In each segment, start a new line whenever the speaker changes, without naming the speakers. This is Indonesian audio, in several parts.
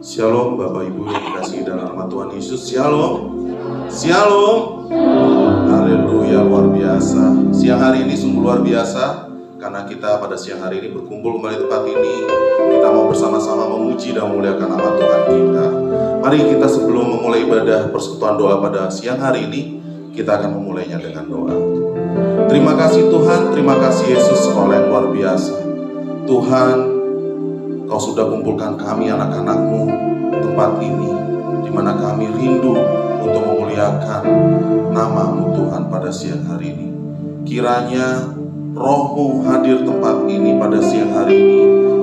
Shalom Bapak Ibu yang dikasihi dalam nama Tuhan Yesus. Shalom. Shalom. Haleluya, luar biasa. Siang hari ini sungguh luar biasa karena kita pada siang hari ini berkumpul kembali di tempat ini. Kita mau bersama-sama memuji dan memuliakan nama Tuhan kita. Mari kita sebelum memulai ibadah persekutuan doa pada siang hari ini, kita akan memulainya dengan doa. Terima kasih Tuhan, terima kasih Yesus, Kau yang luar biasa. Tuhan, Kau sudah kumpulkan kami anak-anak-Mu tempat ini, di mana kami rindu untuk memuliakan nama-Mu Tuhan pada siang hari ini. Kiranya Roh-Mu hadir tempat ini pada siang hari ini,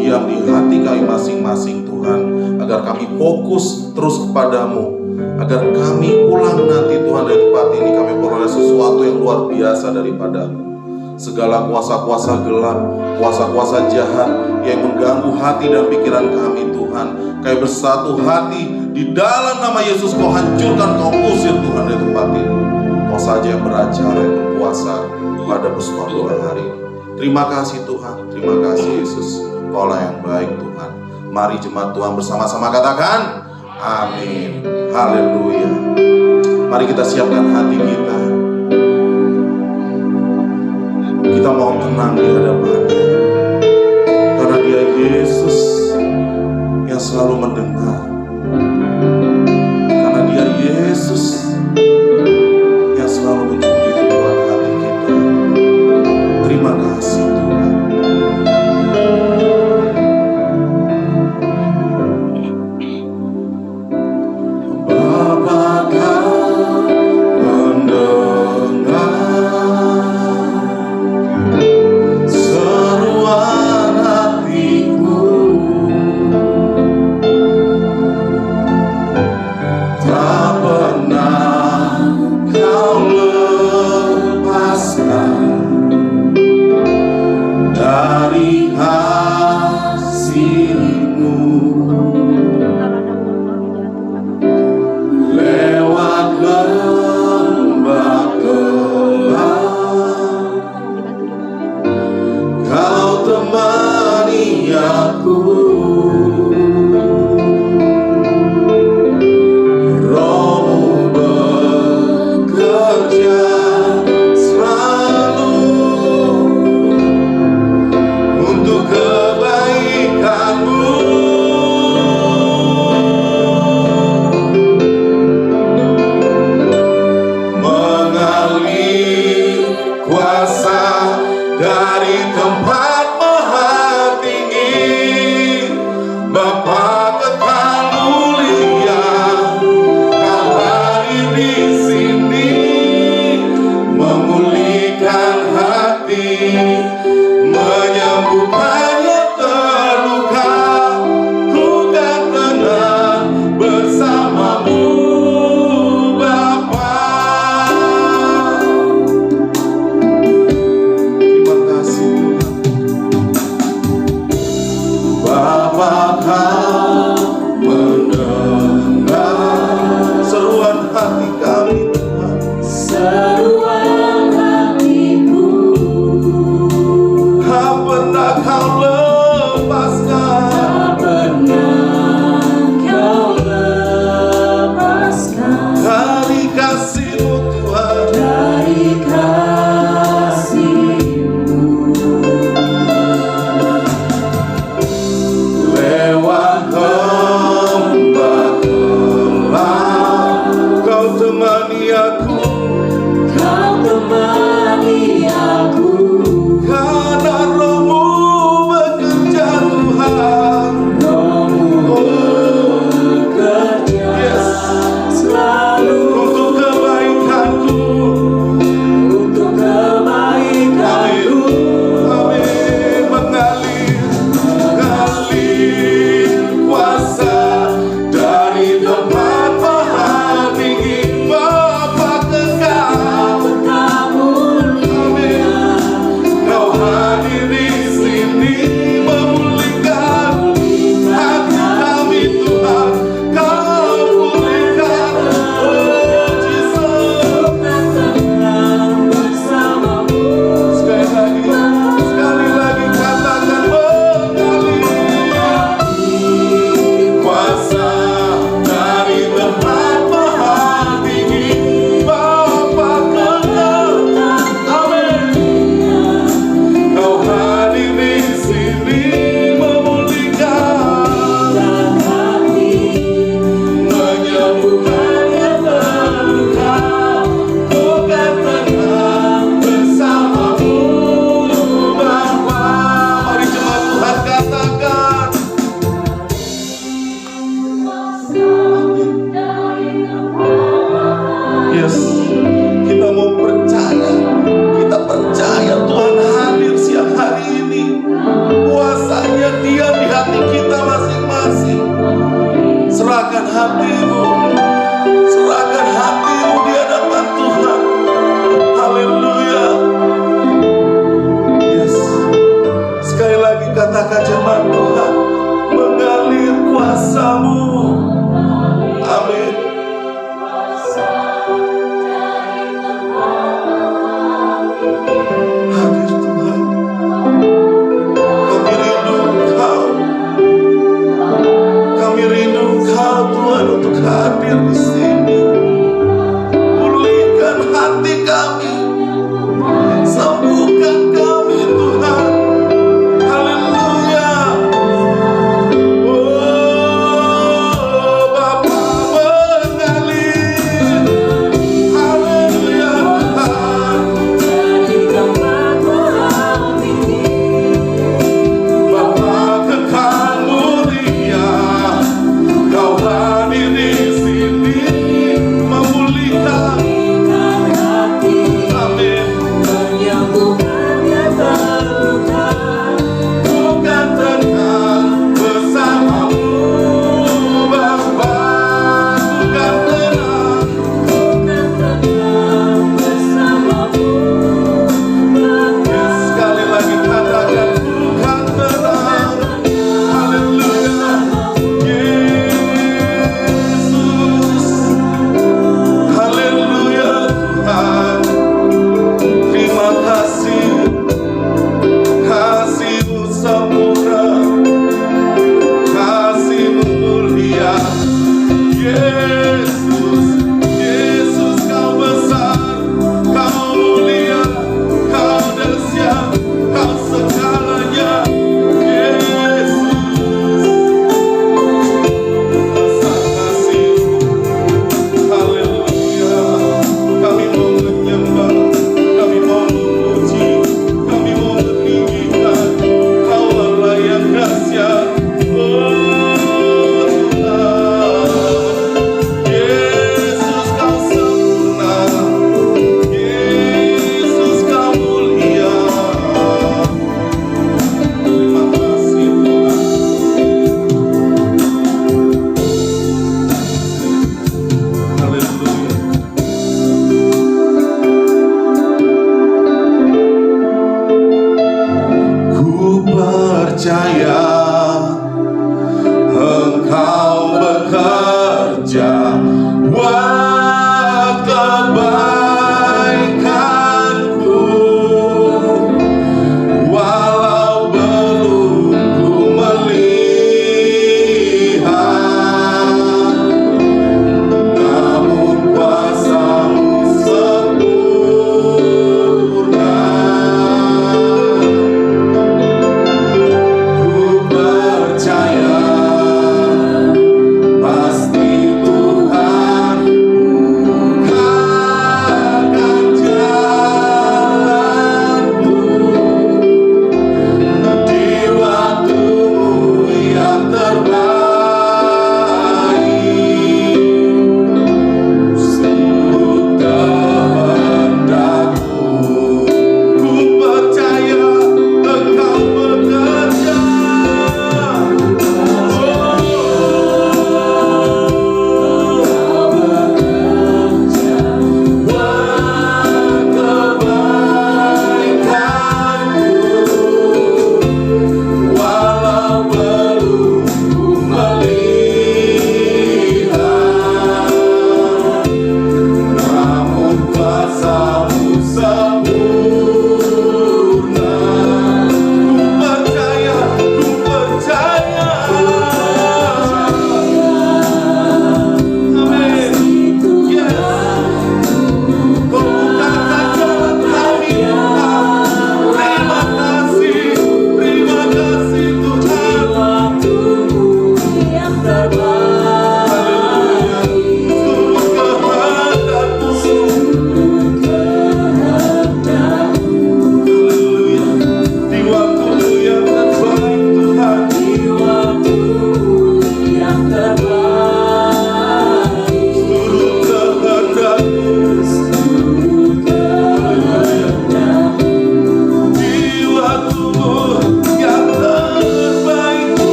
diam di hati kami masing-masing Tuhan, agar kami fokus terus kepadamu, agar kami pulang nanti Tuhan dari tempat ini kami peroleh sesuatu yang luar biasa daripadamu. Segala kuasa-kuasa gelap, kuasa-kuasa jahat yang mengganggu hati dan pikiran kami Tuhan, kami bersatu hati di dalam nama Yesus. Kau hancurkan, Kau usir Tuhan dari tempat ini. Kau saja yang beracara, yang berkuasa pada persekutuan doa hari ini. Terima kasih Tuhan, terima kasih Yesus. Kaulah yang baik Tuhan. Mari jemaat Tuhan bersama-sama katakan amin. Haleluya. Mari kita siapkan hati kita. Kita mau tenang di hadapannya, karena Dia Yesus yang selalu mendengar, karena Dia Yesus yang selalu mencuri tujuan hati kita. Terima kasih Tuhan. Bapa Kau mendengar seruan hatiku, tak pernah Kau lepaskan dari kasih-Mu. Lewat lembah gelap, Kau temani aku. Roh-Mu bekerja selalu untuk kebaikan-Mu. Mengalir kuasa dari tempat maha tinggi, Bapa kekal mulia, Kau hadir di sini, memulihkan hati, menyembuhkan yang terluka. Ku kan tenang bersama-Mu, Bapa. Terima kasih Tuhan. Bapa Kau mendengar seruan hati kami Tuhan.
Seruan hatiku,
Tak pernah Kau lepaskan
tak pernah Kau lepaskan
dari kasih-Mu Tuhan.
dari kasih-Mu.
Lewat hatimu. Serahkan hatimu di hadapan Tuhan. Haleluya. Yes. Sekali lagi katakan firman Tuhan, mengalir kuasa-Mu. Amin. Hadir Tuhan. Kami rindu Engkau. Kami rindu Engkau Tuhan untuk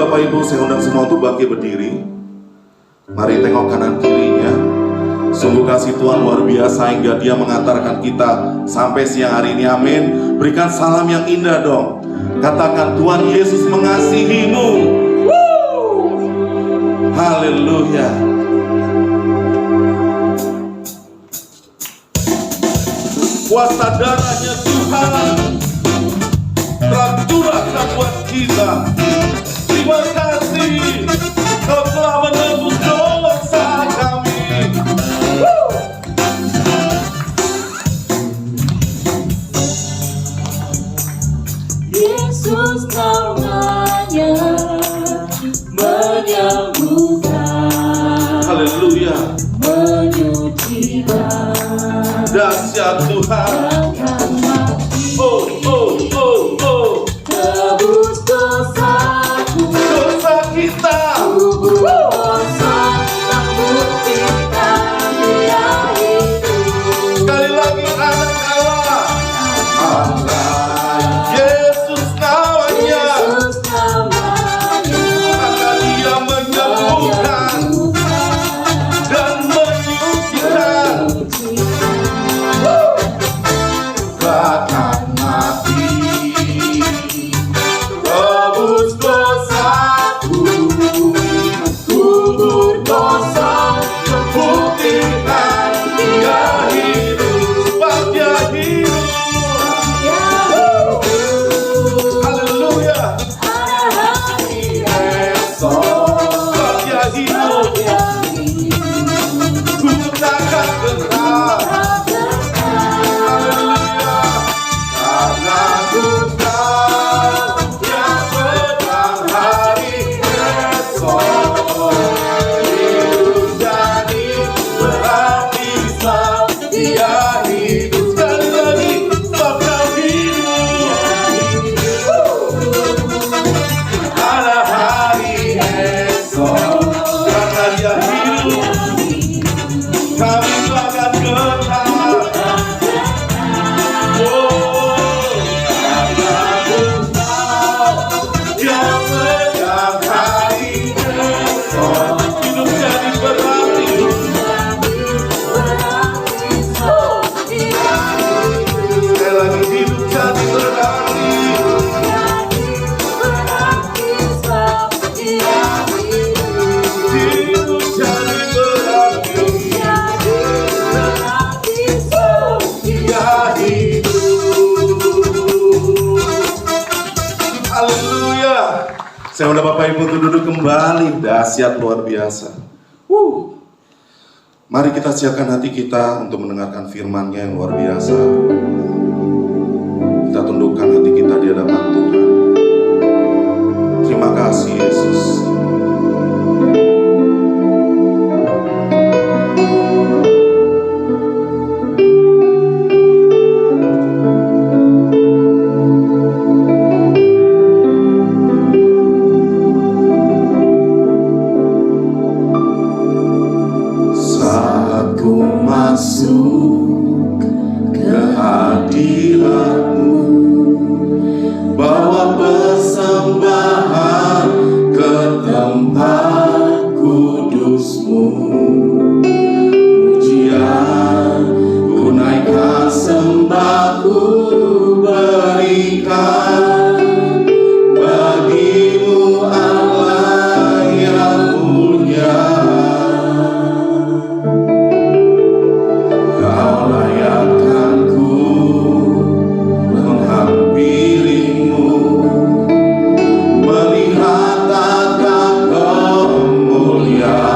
Bapak Ibu, saya undang semua untuk bangkit berdiri. Mari tengok kanan kirinya. Sungguh kasih Tuhan luar biasa hingga Dia mengantarkan kita sampai siang hari ini. Amin. Berikan salam yang indah dong. Katakan, Tuhan Yesus mengasihimu. Haleluya. Kuasa darahnya Tuhan telah curahkan buat kita. Terima kasih, Kau telah menebus dosa kami.
Yesus namanya menyembuhkan,
Haleluya.
menyucikan,
Dahsyat Tuhan.
akan mati,
Oh, oh, oh, oh.
tebus dosaku,
Dosa kita.
kubur kosong, membuktikan Dia hidup.
Sekali lagi anak Allah. Yesus namanya.
Yesus namanya
Maka Dia menyembuhkan dan menyucikan. Bahkan mati. Tebus dosaku. Kubur kosong. Membuktikan Dia hidup. Sebab Dia hidup. Haleluya. Sebab Dia hidup. Ku takkan gentar. Haleluya. Karena ku tahu yang menang hari esok. Hidup jadi berarti sebab Dia hidup. Sekali lagi, sebab Dia hidup. Ada hari esok. Karena Dia hidup, kami akan gentar. Yang menang hari esok. Hidup jadi berarti. Sekali lagi, hidup jadi berarti. Hidup jadi berarti. Dia hidup. Haleluya. Saya undang Bapak Ibu untuk duduk kembali. Dahsyat luar biasa. Mari kita siapkan hati kita untuk mendengarkan firman-Nya yang luar biasa. Kita tundukkan hati kita di hadapan Tuhan. Terima kasih Yesus. Saat ku masuk ke hadirat-Mu, bawa persembahan ke tempat kudus-Mu. Pujian ku naikkan, sembah ku berikan bagi-Mu Allah yang mulia. Kau layakkanku menghampirimu, melihat tata kemuliaan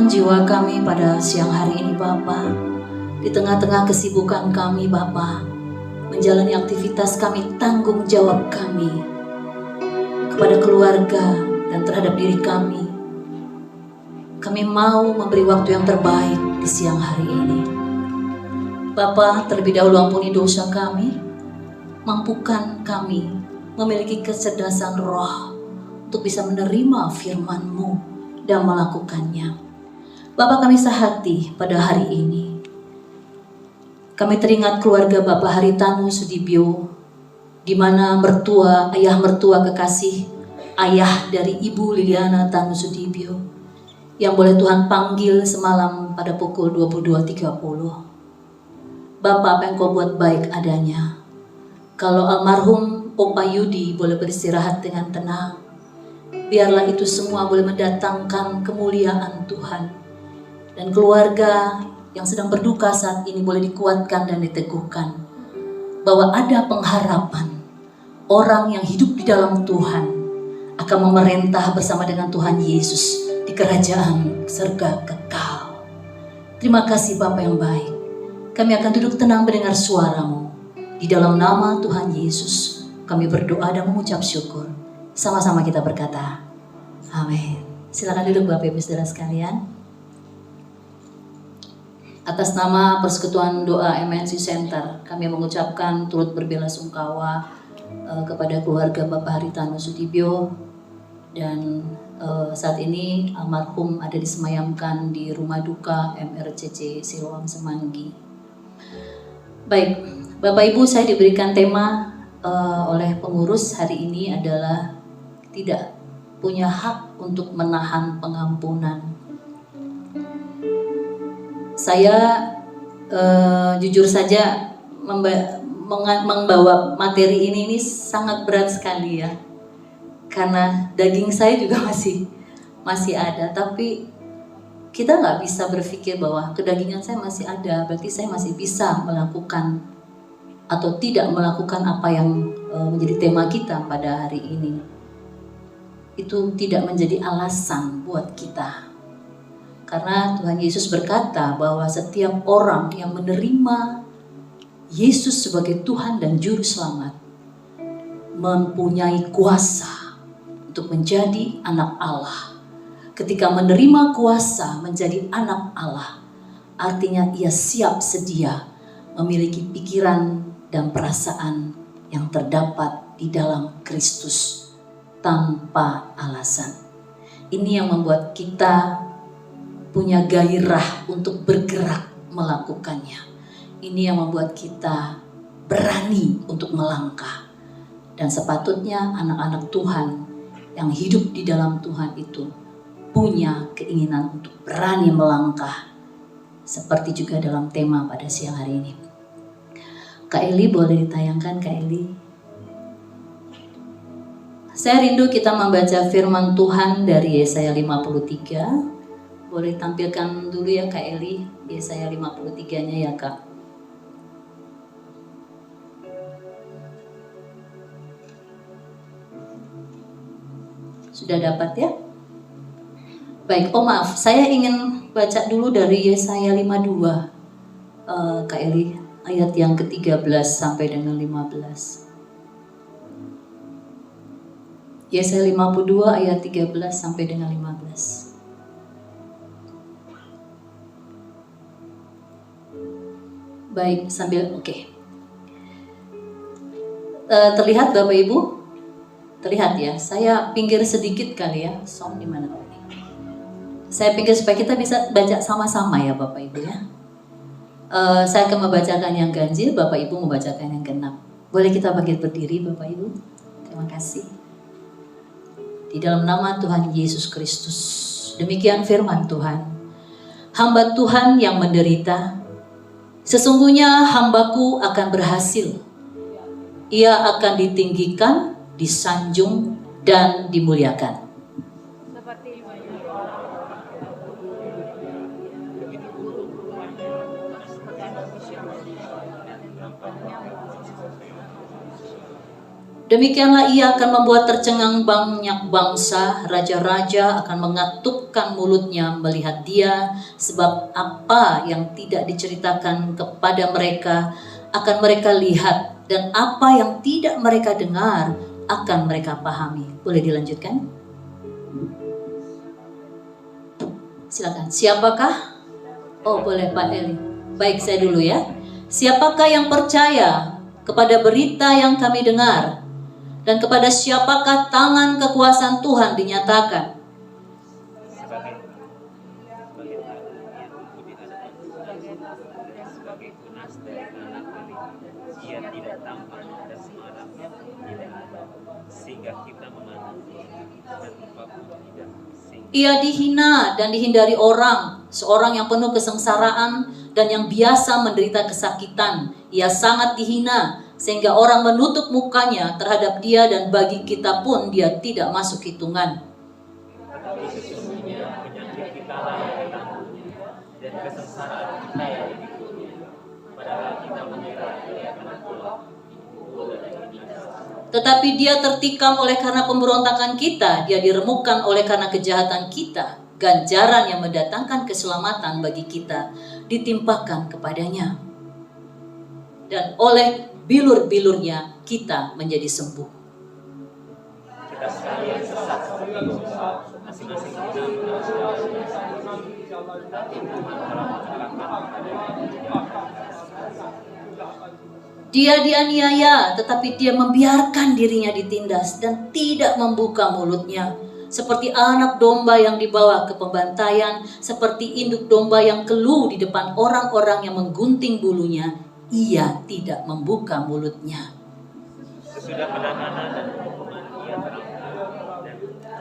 Tuntun jiwa kami pada siang hari ini Bapa. Di tengah-tengah kesibukan kami Bapa, menjalani aktivitas kami, tanggung jawab kami kepada keluarga dan terhadap diri kami. Kami mau memberi waktu yang terbaik di siang hari ini. Bapa, terlebih dahulu ampuni dosa kami, mampukan kami memiliki kecerdasan roh untuk bisa menerima firman-Mu dan melakukannya. Bapa, kami sehati pada hari ini. Kami teringat keluarga Bapak Haritanu Sudibyo, di mana ayah mertua kekasih, ayah dari Ibu Liliana Tanu Sudibyo, yang boleh Tuhan panggil semalam pada pukul 22.30. Bapak, apa yang Kau buat baik adanya. Kalau almarhum Opa Yudi boleh beristirahat dengan tenang, biarlah itu semua boleh mendatangkan kemuliaan Tuhan. Dan keluarga yang sedang berduka saat ini boleh dikuatkan dan diteguhkan. Bahwa ada pengharapan. Orang yang hidup di dalam Tuhan akan memerintah bersama dengan Tuhan Yesus di kerajaan surga kekal. Terima kasih Bapa yang baik. Kami akan duduk tenang mendengar suara-Mu. Di dalam nama Tuhan Yesus, kami berdoa dan mengucap syukur. Sama-sama kita berkata, amin. Silakan duduk Bapak Ibu Saudara sekalian. Atas nama Persekutuan Doa MNC Center, kami mengucapkan turut berbelasungkawa kepada keluarga Bapak Haritanu Sudibyo. Dan saat ini almarhum ada disemayamkan di rumah duka MRCC Siloam Semanggi. Baik, Bapak Ibu, saya diberikan tema oleh pengurus hari ini adalah tidak punya hak untuk menahan pengampunan. Saya jujur saja membawa materi ini sangat berat sekali ya, karena daging saya juga masih ada, tapi kita nggak bisa berpikir bahwa kedagingan saya masih ada, berarti saya masih bisa melakukan atau tidak melakukan apa yang menjadi tema kita pada hari ini. Itu tidak menjadi alasan buat kita. Karena Tuhan Yesus berkata bahwa setiap orang yang menerima Yesus sebagai Tuhan dan Juru Selamat mempunyai kuasa untuk menjadi anak Allah. Ketika menerima kuasa menjadi anak Allah, artinya ia siap sedia memiliki pikiran dan perasaan yang terdapat di dalam Kristus tanpa alasan. Ini yang membuat kita punya gairah untuk bergerak melakukannya. Ini yang membuat kita berani untuk melangkah. Dan sepatutnya anak-anak Tuhan yang hidup di dalam Tuhan itu punya keinginan untuk berani melangkah. Seperti juga dalam tema pada siang hari ini. Kak Eli, boleh ditayangkan Kak Eli? Saya rindu kita membaca firman Tuhan dari Yesaya 53. Boleh tampilkan dulu ya Kak Eli, Yesaya 53-nya ya Kak. Sudah dapat ya? Baik, maaf, saya ingin baca dulu dari Yesaya 52, Kak Eli, ayat yang ke-13 sampai dengan 15. Yesaya 52 ayat 13 sampai dengan 15. Baik, sambil terlihat Bapak Ibu? Terlihat ya, saya pinggir sedikit kali ya, sound di mana ini? Saya pinggir supaya kita bisa baca sama-sama ya Bapak Ibu ya. Saya akan membacakan yang ganjil, Bapak Ibu membacakan yang genap. Boleh kita bangkit berdiri Bapak Ibu? Terima kasih. Di dalam nama Tuhan Yesus Kristus, demikian firman Tuhan. Hamba Tuhan yang menderita, sesungguhnya hambaku akan berhasil. Ia akan ditinggikan, disanjung, dan dimuliakan. Demikianlah ia akan membuat tercengang banyak bangsa, raja-raja akan mengatupkan mulutnya melihat dia, sebab apa yang tidak diceritakan kepada mereka akan mereka lihat, dan apa yang tidak mereka dengar akan mereka pahami. Boleh dilanjutkan? Silakan. Siapakah? Oh, boleh Pak Eli. Baik, saya dulu ya. Siapakah yang percaya kepada berita yang kami dengar? Dan kepada siapakah tangan kekuasaan Tuhan dinyatakan?
Sebagai tunas dari anak beli, ia tidak tampak dan semalamnya tidak ada, sehingga kita memandang dan apapun tidak.
Ia dihina dan dihindari orang, seorang yang penuh kesengsaraan dan yang biasa menderita kesakitan. Ia sangat dihina, sehingga orang menutup mukanya terhadap dia, dan bagi kita pun dia tidak masuk hitungan.
Tetapi sesungguhnya penyakit kita lah yang ditanggung, dan kesengsaraan kita yang dipikul. Padahal kita mengira dia akan pulang.
Tetapi dia tertikam oleh karena pemberontakan kita, dia diremukkan oleh karena kejahatan kita. Ganjaran yang mendatangkan keselamatan bagi kita ditimpakan kepadanya. Dan oleh bilur-bilurnya kita menjadi sembuh.
Kita sekalian sesat seperti domba, masing-masing kita menanggung tapi Tuhan telah menyerahkan kepadanya.
Dia dianiaya, tetapi dia membiarkan dirinya ditindas dan tidak membuka mulutnya. Seperti anak domba yang dibawa ke pembantaian, seperti induk domba yang keluh di depan orang-orang yang menggunting bulunya, ia tidak membuka mulutnya.
Sesudah penahanan dan hukuman ia terangkat,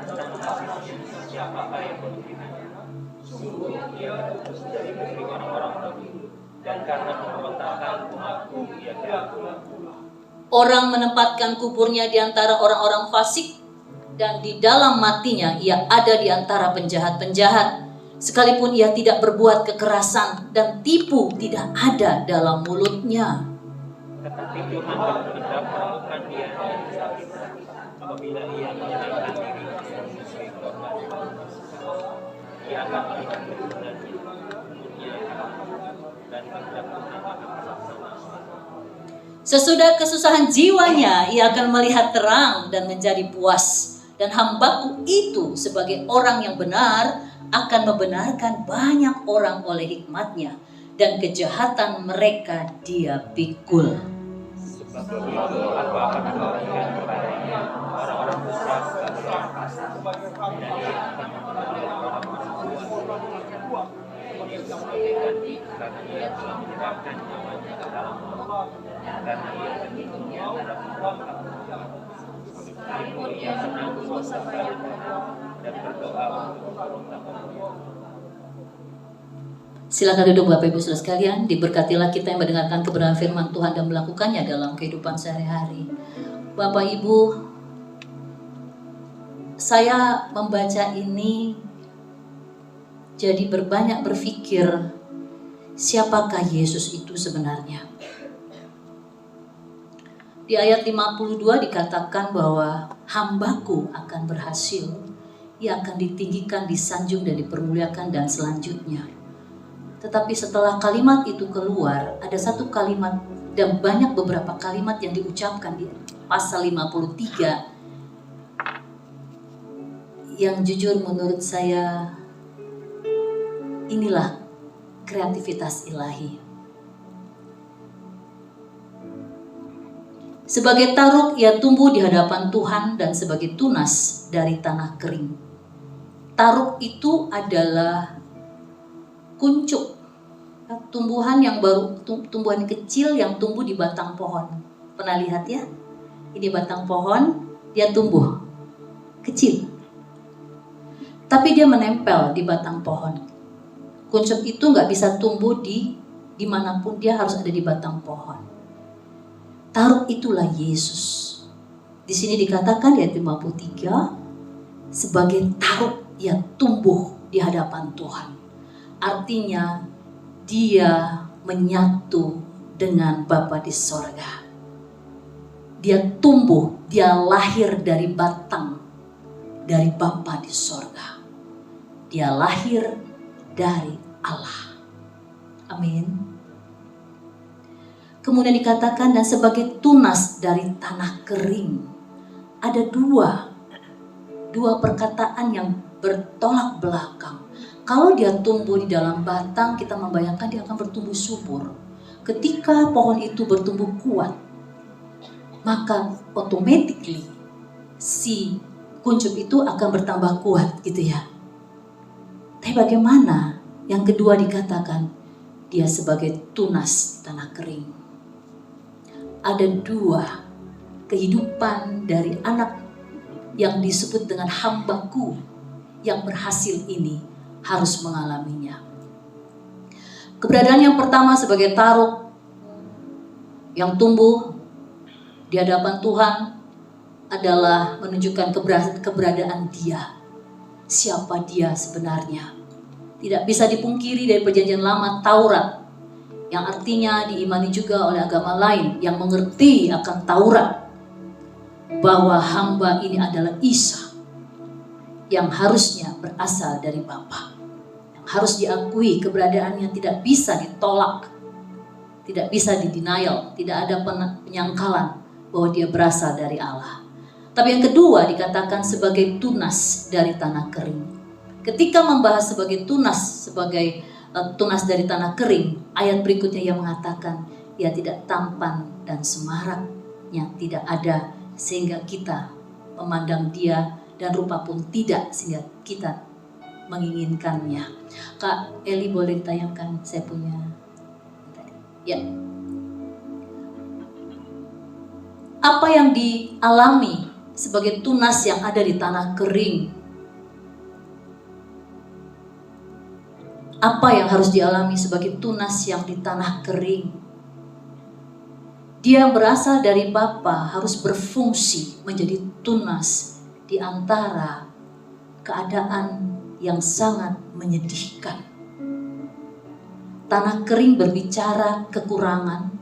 dan tentang hasilnya siapakah yang memberikan? Sungguh ia diutus dari negeri orang-orang terdahulu, dan karena pemberontakan umatku ia diangkat.
Orang menempatkan kuburnya di antara orang-orang fasik, dan di dalam matinya ia ada di antara penjahat-penjahat. Sekalipun ia tidak berbuat kekerasan dan tipu tidak ada dalam mulutnya.
Tetapi Tuhan berkehendak menemukan dia dan kesakitan apabila ia menyerahkan diri sebagai korban. Ia akan melihat keturunannya, umurnya dan kehendak Tuhan akan terlaksana.
Sesudah kesusahan jiwanya, ia akan melihat terang dan menjadi puas. Dan hambaku itu sebagai orang yang benar akan membenarkan banyak orang oleh hikmatnya, dan kejahatan mereka dia pikul.
Sebab begitu aku akan memberikan kepadanya orang-orang besar sebagai orang fasik, dan ia akan mengambil orang-orang kuat. Ia sebagai ganti karena ia telah menyerahkan nyawanya ke dalam maut, karena ia pengikutnya adalah pemberontak. Ibu ia menanggung dosa banyak dan berdoa untuk pemberontakan.
Silakan duduk Bapak Ibu Saudara sekalian. Diberkatilah kita yang mendengarkan kebenaran firman Tuhan dan melakukannya dalam kehidupan sehari-hari. Bapak Ibu, saya membaca ini jadi berbanyak berpikir, siapakah Yesus itu sebenarnya? Di ayat 52 dikatakan bahwa hambaku akan berhasil, ia akan ditinggikan, disanjung dan dipermuliakan dan selanjutnya. Tetapi setelah kalimat itu keluar, ada satu kalimat dan banyak beberapa kalimat yang diucapkan di pasal 53 yang jujur menurut saya inilah kreativitas ilahi. Sebagai taruk ia tumbuh di hadapan Tuhan dan sebagai tunas dari tanah kering. Taruk itu adalah kuncup, tumbuhan yang baru, tumbuhan kecil yang tumbuh di batang pohon. Pernah lihat ya? Ini batang pohon, dia tumbuh kecil, tapi dia menempel di batang pohon. Kuncup itu nggak bisa tumbuh di dimanapun, dia harus ada di batang pohon. Taruk itulah Yesus. Di sini dikatakan di ayat 53, sebagai taruk ia tumbuh di hadapan Tuhan. Artinya dia menyatu dengan Bapa di sorga. dia tumbuh, dia lahir dari batang, dari Bapa di sorga. Dia lahir dari Allah. Amin. Kemudian dikatakan, dan sebagai tunas dari tanah kering. Ada dua perkataan yang bertolak belakang. Kalau dia tumbuh di dalam batang, kita membayangkan dia akan bertumbuh subur. Ketika pohon itu bertumbuh kuat, maka automatically si kuncup itu akan bertambah kuat gitu ya. Tapi bagaimana yang kedua dikatakan, dia sebagai tunas tanah kering. Ada dua kehidupan dari anak yang disebut dengan hambaku yang berhasil ini harus mengalaminya. Keberadaan yang pertama sebagai taruk yang tumbuh di hadapan Tuhan adalah menunjukkan keberadaan dia. Siapa dia sebenarnya? Tidak bisa dipungkiri dari perjanjian lama Taurat, yang artinya diimani juga oleh agama lain yang mengerti akan Taurat, bahwa hamba ini adalah Isa yang harusnya berasal dari Bapa, yang harus diakui keberadaannya, tidak bisa ditolak, tidak bisa didenial, tidak ada penyangkalan bahwa dia berasal dari Allah. Tapi yang kedua dikatakan sebagai tunas dari tanah kering. Ketika membahas sebagai tunas dari tanah kering, ayat berikutnya yang mengatakan ia tidak tampan dan semaraknya tidak ada sehingga kita memandang dia, dan rupa pun tidak sehingga kita menginginkannya. Kak Eli, boleh ditayangkan saya punya ya. Apa yang dialami sebagai tunas yang ada di tanah kering? Apa yang harus dialami sebagai tunas yang di tanah kering? Dia yang berasal dari Bapa harus berfungsi menjadi tunas di antara keadaan yang sangat menyedihkan. Tanah kering berbicara kekurangan,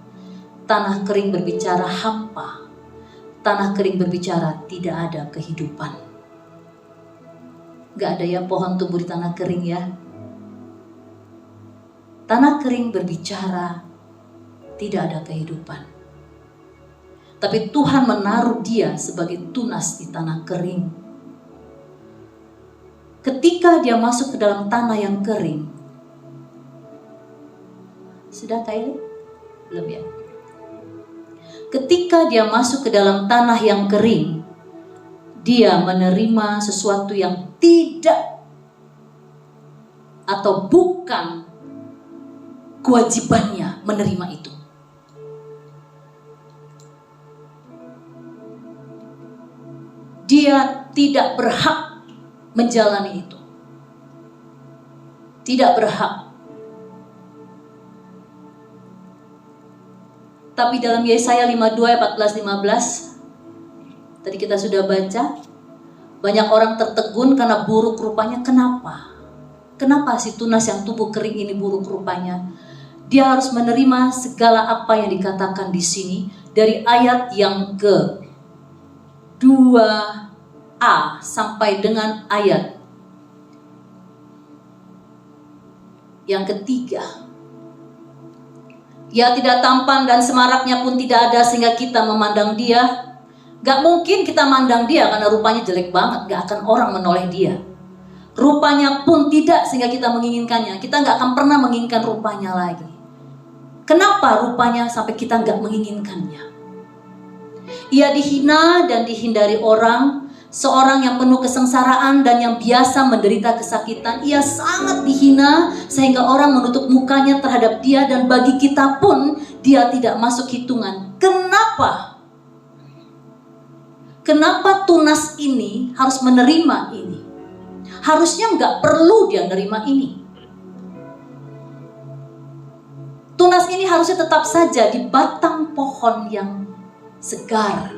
tanah kering berbicara hampa, tanah kering berbicara tidak ada kehidupan. Gak ada ya pohon tumbuh di tanah kering ya. Tanah kering berbicara tidak ada kehidupan. Tapi Tuhan menaruh dia sebagai tunas di tanah kering. Ketika dia masuk ke dalam tanah yang kering. Sudah Kylie? Belum ya? Ketika dia masuk ke dalam tanah yang kering, dia menerima sesuatu yang tidak atau bukan kewajibannya menerima itu. Dia tidak berhak menjalani itu. Tidak berhak. Tapi dalam Yesaya 52 ayat 14-15 tadi kita sudah baca, banyak orang tertegun karena buruk rupanya. Kenapa? Kenapa si tunas yang tumbuh kering ini buruk rupanya? Dia harus menerima segala apa yang dikatakan di sini dari ayat yang ke 2a sampai dengan ayat yang ketiga. Ia tidak tampan dan semaraknya pun tidak ada sehingga kita memandang dia. Gak mungkin kita mandang dia karena rupanya jelek banget. Gak akan orang menoleh dia. Rupanya pun tidak sehingga kita menginginkannya. Kita gak akan pernah menginginkan rupanya lagi. Kenapa rupanya sampai kita gak menginginkannya? Ia dihina dan dihindari orang, seorang yang penuh kesengsaraan dan yang biasa menderita kesakitan. Ia sangat dihina sehingga orang menutup mukanya terhadap dia, dan bagi kita pun dia tidak masuk hitungan. Kenapa? Kenapa tunas ini harus menerima ini? Harusnya nggak perlu dia menerima ini. Tunas ini harusnya tetap saja di batang pohon yang segar,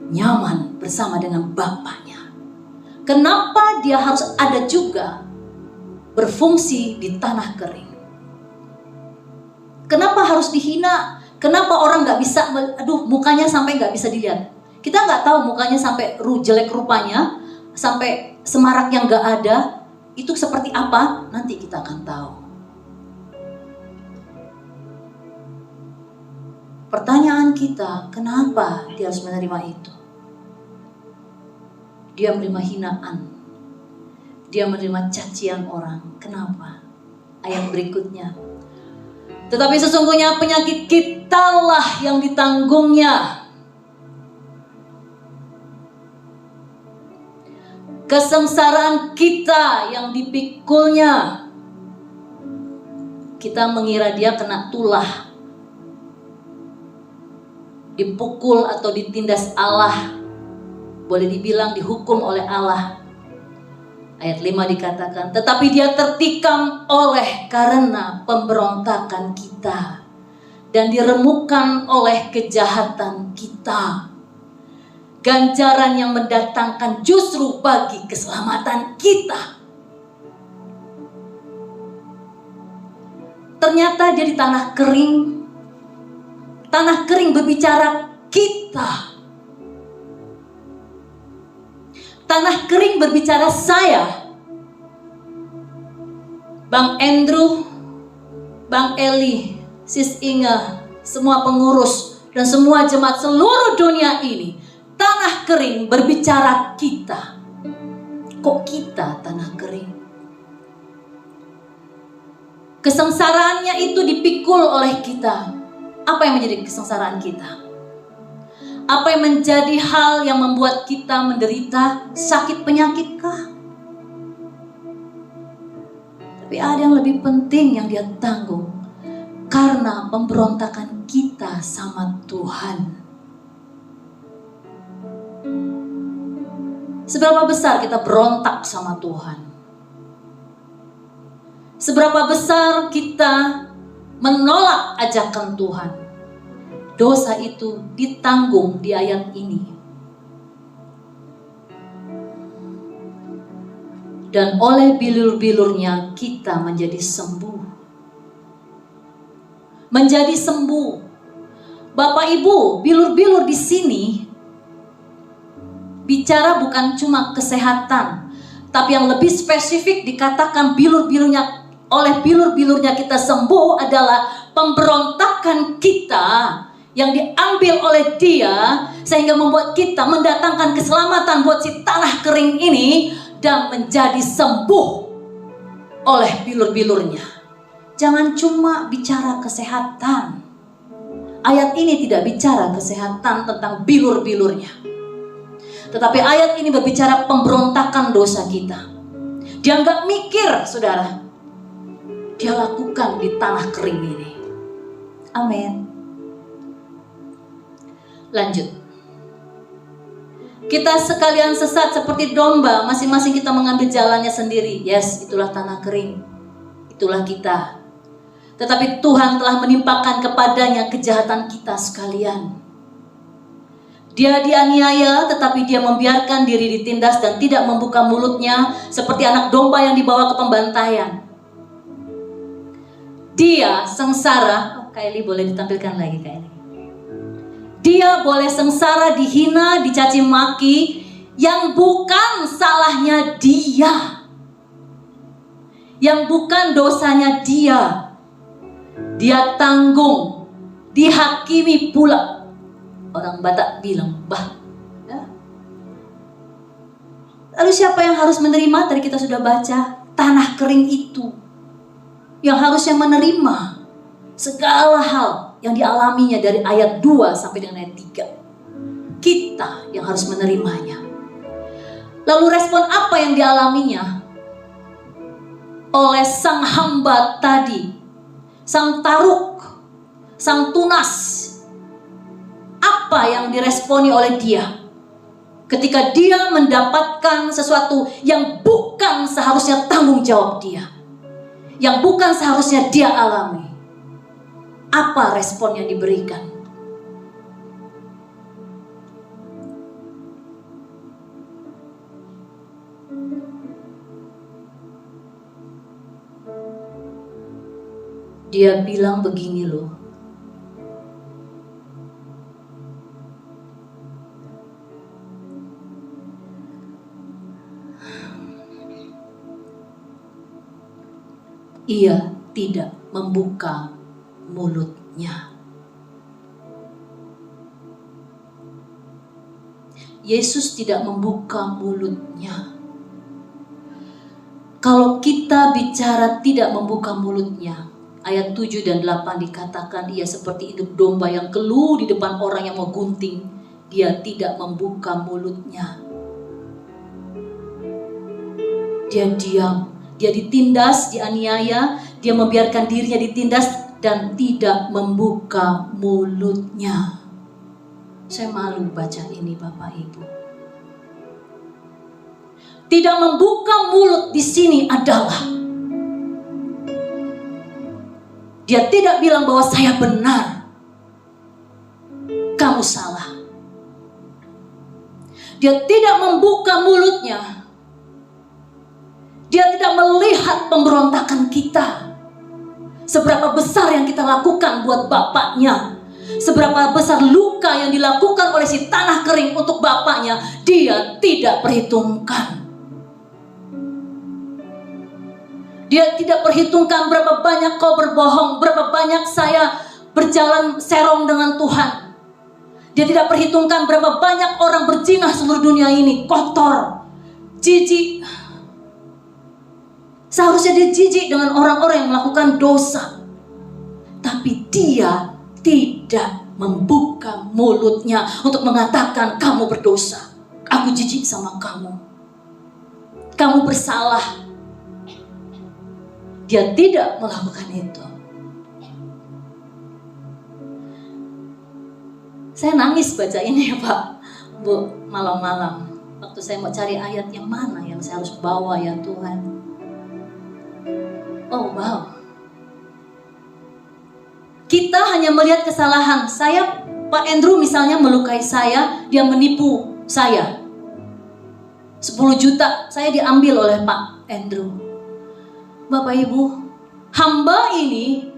nyaman bersama dengan bapaknya. Kenapa dia harus ada juga berfungsi di tanah kering? Kenapa harus dihina? Kenapa orang nggak bisa, mukanya sampai nggak bisa dilihat. Kita nggak tahu mukanya sampai jelek rupanya, sampai semarak yang nggak ada, itu seperti apa, nanti kita akan tahu. Pertanyaan kita, kenapa dia harus menerima itu? Dia menerima hinaan, dia menerima cacian orang. Kenapa? Ayat berikutnya. Tetapi sesungguhnya penyakit kitalah yang ditanggungnya. Kesengsaraan kita yang dipikulnya. Kita mengira dia kena tulah, dipukul atau ditindas Allah. Boleh dibilang dihukum oleh Allah. Ayat 5 dikatakan, tetapi dia tertikam oleh karena pemberontakan kita, dan diremukkan oleh kejahatan kita. Ganjaran yang mendatangkan justru bagi keselamatan kita. Ternyata dia di tanah kering. Tanah kering berbicara kita. Tanah kering berbicara saya. Bang Andrew, Bang Eli, Sis Inga, semua pengurus dan semua jemaat seluruh dunia ini. Tanah kering berbicara kita. Kok kita tanah kering? Kesengsaraannya itu dipikul oleh kita. Apa yang menjadi kesengsaraan kita? Apa yang menjadi hal yang membuat kita menderita? Sakit penyakit kah? Tapi ada yang lebih penting yang dia tanggung. Karena pemberontakan kita sama Tuhan. Seberapa besar kita berontak sama Tuhan? Seberapa besar kita menolak ajakan Tuhan? Dosa itu ditanggung di ayat ini. Dan oleh bilur-bilurnya kita menjadi sembuh. Menjadi sembuh. Bapak Ibu, bilur-bilur di sini bicara bukan cuma kesehatan, tapi yang lebih spesifik dikatakan oleh bilur-bilurnya kita sembuh adalah pemberontakan kita yang diambil oleh dia, sehingga membuat kita mendatangkan keselamatan buat si tanah kering ini dan menjadi sembuh oleh bilur-bilurnya. Jangan cuma bicara kesehatan. Ayat ini tidak bicara kesehatan tentang bilur-bilurnya, tetapi ayat ini berbicara pemberontakan dosa kita. Dia nggak mikir, saudara. Dia lakukan di tanah kering ini. Amin. Lanjut. Kita sekalian sesat seperti domba, masing-masing kita mengambil jalannya sendiri. Yes, itulah tanah kering. Itulah kita. Tetapi Tuhan telah menimpakan kepadanya kejahatan kita sekalian. Dia dianiaya, tetapi dia membiarkan diri ditindas dan tidak membuka mulutnya, seperti anak domba yang dibawa ke pembantaian. Dia sengsara. Kylie boleh ditampilkan lagi, Kylie. Dia boleh sengsara, dihina, dicaci maki, yang bukan salahnya dia, yang bukan dosanya dia. Dia tanggung, dihakimi pula. Orang Batak bilang, bah. Ya. Lalu siapa yang harus menerima? Tadi kita sudah baca, tanah kering itu yang harusnya menerima segala hal yang dialaminya dari ayat 2 sampai dengan ayat 3. Kita yang harus menerimanya. Lalu respon apa yang dialaminya oleh sang hamba tadi, sang taruk, sang tunas? Apa yang diresponi oleh dia ketika dia mendapatkan sesuatu yang bukan seharusnya tanggung jawab dia, yang bukan seharusnya dia alami? Apa respon yang diberikan? Dia bilang begini loh, ia tidak membuka mulutnya. Yesus tidak membuka mulutnya. Kalau kita bicara tidak membuka mulutnya, ayat 7 dan 8 dikatakan ia seperti induk domba yang keluh di depan orang yang mau gunting. Dia tidak membuka mulutnya. Dia diam, dia ditindas, dianiaya, dia membiarkan dirinya ditindas dan tidak membuka mulutnya. Saya malu baca ini Bapak Ibu. Tidak membuka mulut di sini adalah dia tidak bilang bahwa saya benar, kamu salah. Dia tidak membuka mulutnya. Dia tidak melihat pemberontakan kita. Seberapa besar yang kita lakukan buat bapaknya. Seberapa besar luka yang dilakukan oleh si tanah kering untuk bapaknya. Dia tidak perhitungkan. Dia tidak perhitungkan berapa banyak kau berbohong. Berapa banyak saya berjalan serong dengan Tuhan. Dia tidak perhitungkan berapa banyak orang berzina seluruh dunia ini. Kotor, jijik. Seharusnya dia jijik dengan orang-orang yang melakukan dosa. Tapi dia tidak membuka mulutnya untuk mengatakan kamu berdosa. Aku jijik sama kamu. Kamu bersalah. Dia tidak melakukan itu. Saya nangis baca ini ya Pak, Bu, malam-malam. Waktu saya mau cari ayat yang mana yang saya harus bawa ya Tuhan. Oh wow. Kita hanya melihat kesalahan. Pak Andrew misalnya melukai saya, dia menipu saya. 10 juta saya diambil oleh Pak Andrew. Bapak Ibu, hamba ini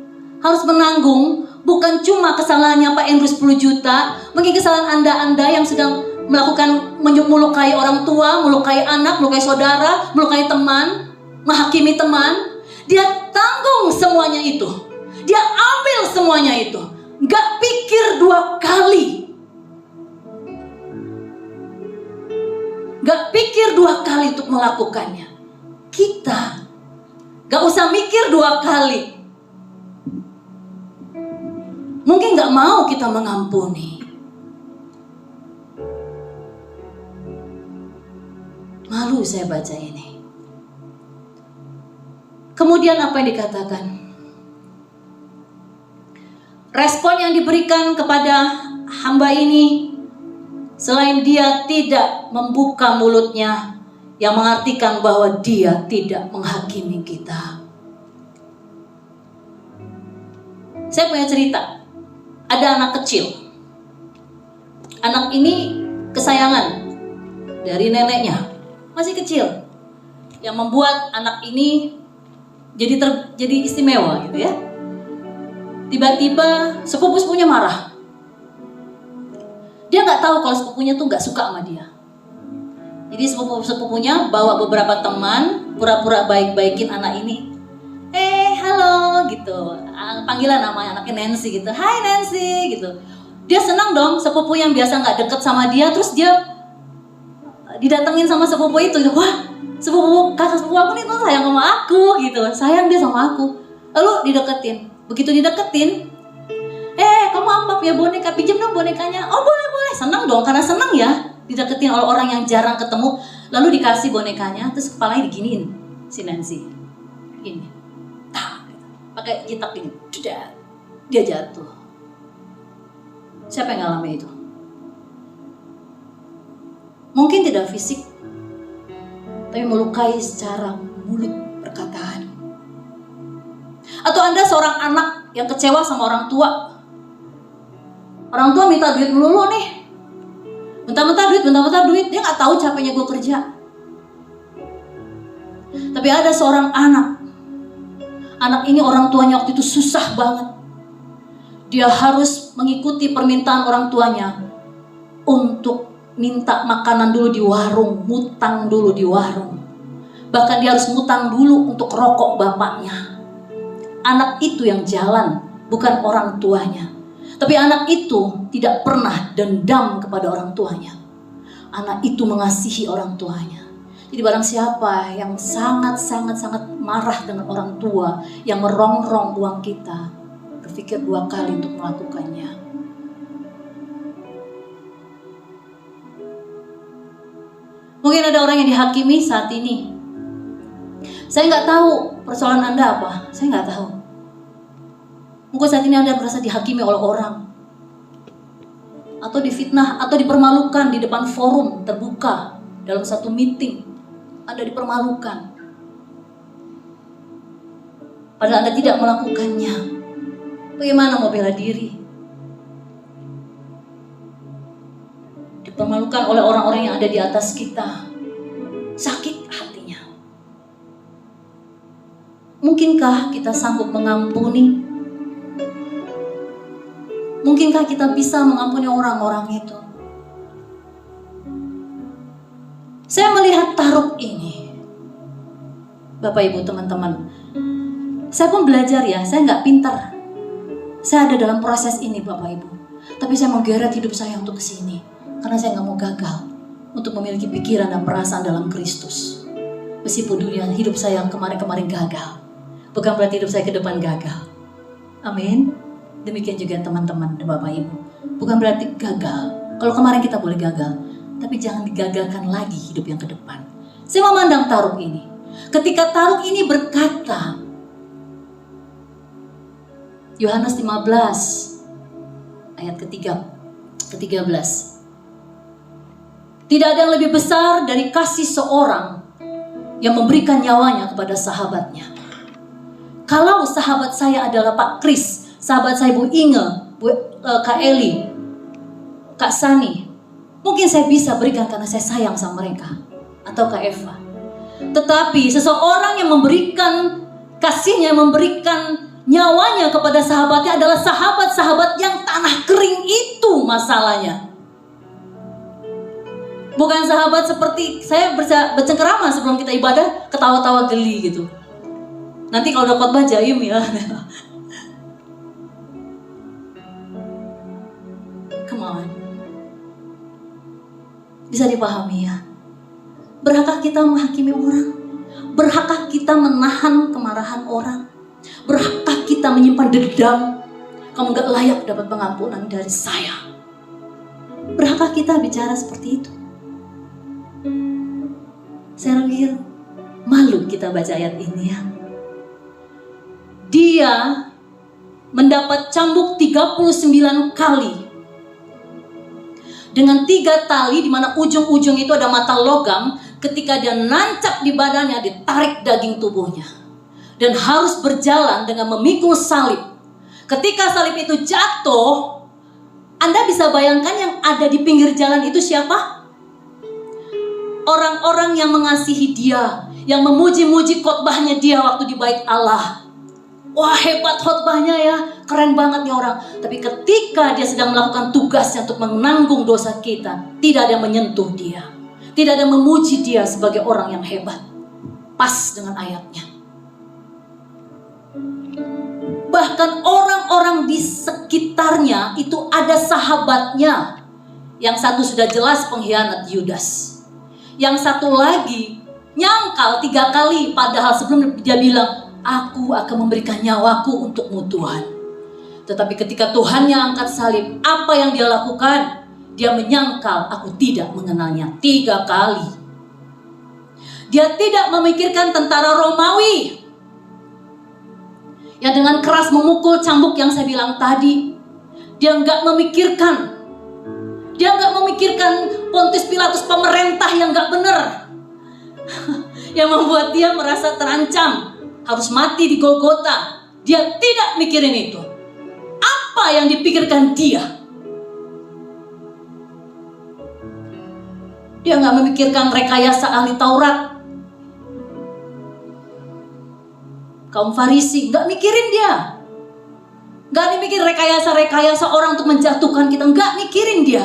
harus menanggung bukan cuma kesalahannya Pak Andrew 10 juta, mungkin kesalahan Anda yang sedang melakukan melukai orang tua, melukai anak, melukai saudara, melukai teman, menghakimi teman. Dia tanggung semuanya itu. Dia ambil semuanya itu. Gak pikir 2 kali. Gak pikir 2 kali untuk melakukannya. Kita gak usah mikir 2 kali. Mungkin gak mau kita mengampuni. Malu saya baca ini. Kemudian apa yang dikatakan? Respon yang diberikan kepada hamba ini, selain dia tidak membuka mulutnya, yang mengartikan bahwa dia tidak menghakimi kita. Saya punya cerita. Ada anak kecil. Anak ini kesayangan dari neneknya, masih kecil, yang membuat anak ini jadi istimewa gitu ya. Tiba-tiba sepupu-sepupunya marah. Dia nggak tahu kalau sepupunya tuh nggak suka sama dia. Jadi sepupu-sepupunya bawa beberapa teman pura-pura baik-baikin anak ini. Halo gitu. Panggilan nama anaknya Nancy gitu. Hai Nancy gitu. Dia senang dong sepupu yang biasa nggak deket sama dia, terus dia didatengin sama sepupu itu. Wah, kakak sepupu aku nih tuh sayang sama aku gitu. Sayang dia sama aku. Lalu dideketin. Begitu dideketin, kamu apa punya boneka? Pinjam dong bonekanya. Oh boleh. Senang dong, karena senang ya dideketin oleh orang yang jarang ketemu. Lalu dikasih bonekanya, terus kepalanya diginiin si Nancy. Gini. Pakai jitak gini. Dia jatuh. Siapa yang ngalamin itu? Mungkin tidak fisik, tapi melukai secara mulut, perkataan. Atau Anda seorang anak yang kecewa sama orang tua. Orang tua minta duit melulu nih. Bentar-bentar duit. Dia gak tahu capeknya gue kerja. Tapi ada seorang anak. Anak ini orang tuanya waktu itu susah banget. Dia harus mengikuti permintaan orang tuanya untuk minta makanan dulu di warung, ngutang dulu di warung. Bahkan dia harus ngutang dulu untuk rokok bapaknya. anak itu yang jalan, bukan orang tuanya. Tapi anak itu tidak pernah dendam kepada orang tuanya. Anak itu mengasihi orang tuanya. Jadi barang siapa yang sangat marah dengan orang tua yang merongrong uang kita, berpikir 2 kali untuk melakukannya. Mungkin ada orang yang dihakimi saat ini. Saya nggak tahu persoalan Anda apa. Saya nggak tahu. Mungkin saat ini Anda merasa dihakimi oleh orang, atau difitnah, atau dipermalukan di depan forum terbuka dalam satu meeting. Anda dipermalukan, padahal Anda tidak melakukannya. Bagaimana mau bela diri? Dipermalukan oleh orang-orang yang ada di atas kita. Sakit hatinya. Mungkinkah kita sanggup mengampuni? Mungkinkah kita bisa mengampuni orang-orang itu? Saya melihat Taruk ini, Bapak Ibu teman-teman. Saya pun belajar ya, saya nggak pintar. Saya ada dalam proses ini Bapak Ibu. Tapi saya mau geret hidup saya untuk kesini. Karena saya nggak mau gagal untuk memiliki pikiran dan perasaan dalam Kristus. Meskipun dunia hidup saya yang kemarin-kemarin gagal, bukan berarti hidup saya ke depan gagal. Amin. Demikian juga teman-teman dan Bapak Ibu. Bukan berarti gagal. Kalau kemarin kita boleh gagal, tapi jangan digagalkan lagi hidup yang ke depan. Saya memandang Taruk ini. Ketika Taruk ini berkata, Yohanes 15 ayat ke-13. Tidak ada yang lebih besar dari kasih seorang yang memberikan nyawanya kepada sahabatnya. Kalau sahabat saya adalah Pak Kris, sahabat saya Bu Inge, Kak Eli, Kak Sani, mungkin saya bisa berikan karena saya sayang sama mereka. Atau Kak Eva. Tetapi seseorang yang memberikan kasihnya, memberikan nyawanya kepada sahabatnya adalah sahabat-sahabat yang tanah kering itu masalahnya. Bukan sahabat seperti saya bercengkerama sebelum kita ibadah, ketawa-tawa geli gitu. Nanti kalau udah khotbah jaim ya. Come on. Bisa dipahami ya. Berhakkah kita menghakimi orang? Berhakkah kita menahan kemarahan orang? Berhakkah kita menyimpan dendam? Kamu gak layak dapat pengampunan dari saya. Berhakkah kita bicara seperti itu? Saya pikir malu kita baca ayat ini ya. Dia mendapat cambuk 39 kali. Dengan 3 tali di mana ujung-ujung itu ada mata logam. Ketika dia nancap di badannya, ditarik daging tubuhnya. Dan harus berjalan dengan memikul salib. Ketika salib itu jatuh, Anda bisa bayangkan yang ada di pinggir jalan itu siapa? Orang-orang yang mengasihi dia, yang memuji-muji khotbahnya dia waktu di bait Allah. Wah, hebat khotbahnya ya, keren banget nih orang. Tapi ketika dia sedang melakukan tugasnya untuk menanggung dosa kita, tidak ada yang menyentuh dia. Tidak ada yang memuji dia sebagai orang yang hebat. Pas dengan ayatnya. Bahkan orang-orang di sekitarnya itu ada sahabatnya. Yang satu sudah jelas pengkhianat, Yudas. Yang satu lagi nyangkal 3 kali, padahal sebelum dia bilang, aku akan memberikan nyawaku untukmu Tuhan. Tetapi ketika Tuhannya angkat salib, apa yang dia lakukan? Dia menyangkal, aku tidak mengenalnya 3 kali. Dia tidak memikirkan tentara Romawi yang dengan keras memukul cambuk yang saya bilang tadi. Dia nggak memikirkan. Dia nggak memikirkan Pontius Pilatus, pemerintah yang nggak benar, yang membuat dia merasa terancam harus mati di Golgota. Dia tidak mikirin itu. Apa yang dipikirkan dia? Dia nggak memikirkan rekayasa ahli Taurat, kaum Farisi, nggak mikirin dia. Nggak dimikir rekayasa orang untuk menjatuhkan kita, nggak mikirin dia.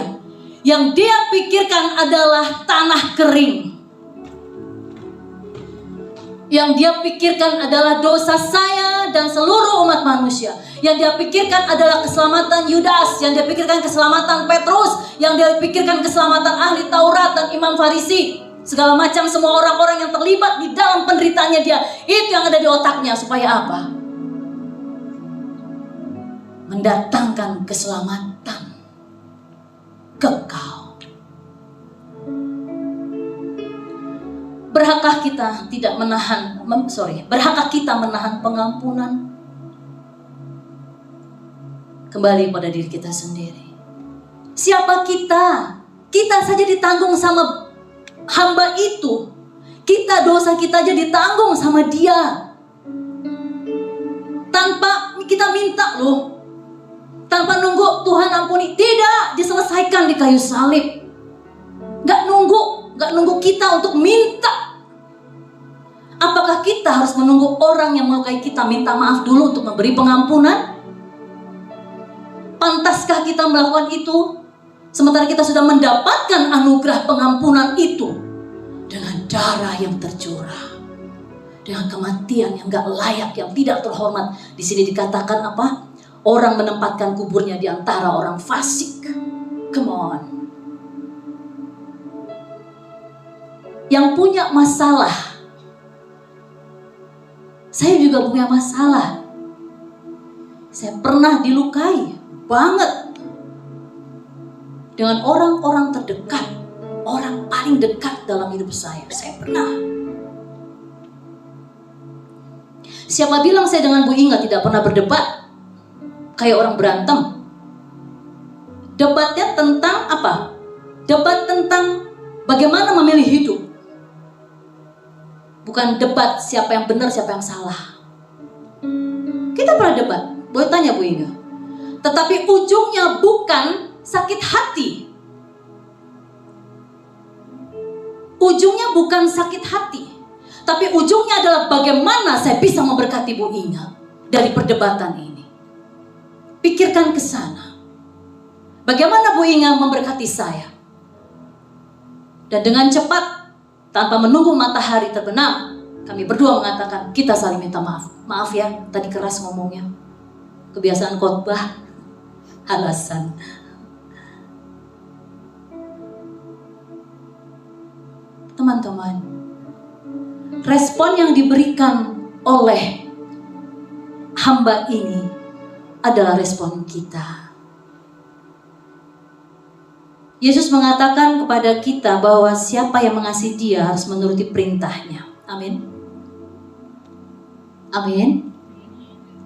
Yang dia pikirkan adalah tanah kering. Yang dia pikirkan adalah dosa saya dan seluruh umat manusia. Yang dia pikirkan adalah keselamatan Yudas. Yang dia pikirkan keselamatan Petrus. Yang dia pikirkan keselamatan ahli Taurat dan Imam Farisi. Segala macam semua orang-orang yang terlibat di dalam penderitaannya dia. Itu yang ada di otaknya. Supaya apa? Mendatangkan keselamatan kekal. Berhakkah kita tidak menahan, berhakkah kita menahan pengampunan? Kembali pada diri kita sendiri. Siapa kita? Kita saja ditanggung sama hamba itu. Kita, dosa kita aja ditanggung sama dia. Tanpa kita minta loh. Tanpa nunggu Tuhan ampuni. Tidak, diselesaikan di kayu salib. Gak nunggu kita untuk minta. Apakah kita harus menunggu orang yang melukai kita minta maaf dulu untuk memberi pengampunan? Pantaskah kita melakukan itu? Sementara kita sudah mendapatkan anugerah pengampunan itu dengan darah yang tercurah, dengan kematian yang gak layak, yang tidak terhormat. Di sini dikatakan apa? Orang menempatkan kuburnya di antara orang fasik. Come on. Yang punya masalah. Saya juga punya masalah. Saya pernah dilukai banget dengan orang-orang terdekat, orang paling dekat dalam hidup saya. Saya pernah. Siapa bilang saya dengan Bu Inga tidak pernah berdebat? Kayak orang berantem. Debatnya tentang apa? Debat tentang bagaimana memilih hidup. Bukan debat siapa yang benar, siapa yang salah. Kita pernah debat, boleh tanya Bu Inga. Tetapi ujungnya bukan sakit hati. Ujungnya bukan sakit hati. Tapi ujungnya adalah bagaimana saya bisa memberkati Bu Inga dari perdebatan ini. Pikirkan ke sana. Bagaimana Bu Inga memberkati saya. Dan dengan cepat, tanpa menunggu matahari terbenam, kami berdua mengatakan kita saling minta maaf. Maaf ya, tadi keras ngomongnya. Kebiasaan khotbah, alasan. Teman-teman, respon yang diberikan oleh hamba ini adalah respon kita. Yesus mengatakan kepada kita bahwa siapa yang mengasihi dia harus menuruti perintahnya. Amin. Amin.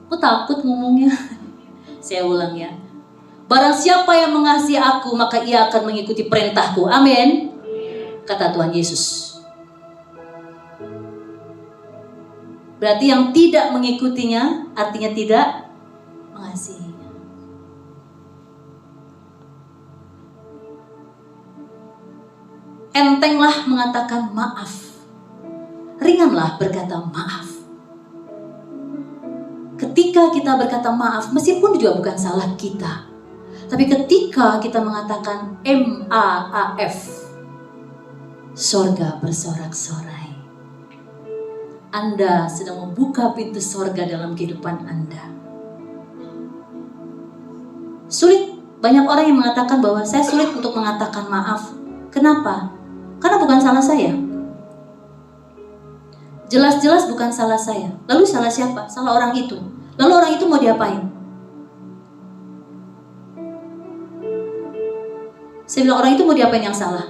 Aku takut ngomongnya. Saya ulang ya. Barang siapa yang mengasihi aku, maka ia akan mengikuti perintahku. Amin. Kata Tuhan Yesus. Berarti yang tidak mengikutinya artinya tidak mengasihi. Entenglah mengatakan maaf. Ringanlah berkata maaf. Ketika kita berkata maaf, meskipun juga bukan salah kita, tapi ketika kita mengatakan MAAF, sorga bersorak-sorai. Anda sedang membuka pintu sorga dalam kehidupan Anda. Sulit, banyak orang yang mengatakan bahwa saya sulit untuk mengatakan maaf. Kenapa? Karena bukan salah saya. Jelas-jelas bukan salah saya. Lalu salah siapa? Salah orang itu. Lalu orang itu mau diapain? Saya bilang orang itu mau diapain yang salah?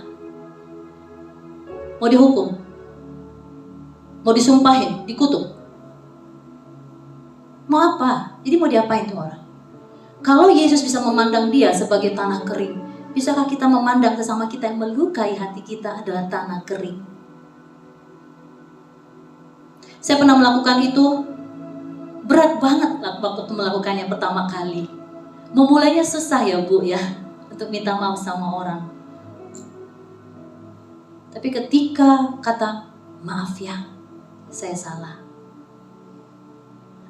Mau dihukum? Mau disumpahin? Dikutuk? Mau apa? Jadi mau diapain tuh orang? Kalau Yesus bisa memandang dia sebagai tanah kering, bisakah kita memandang sesama kita yang melukai hati kita adalah tanah kering? Saya pernah melakukan itu, berat banget waktu melakukannya pertama kali. Memulainya susah ya Bu ya, untuk minta maaf sama orang. Tapi ketika kata maaf ya, saya salah.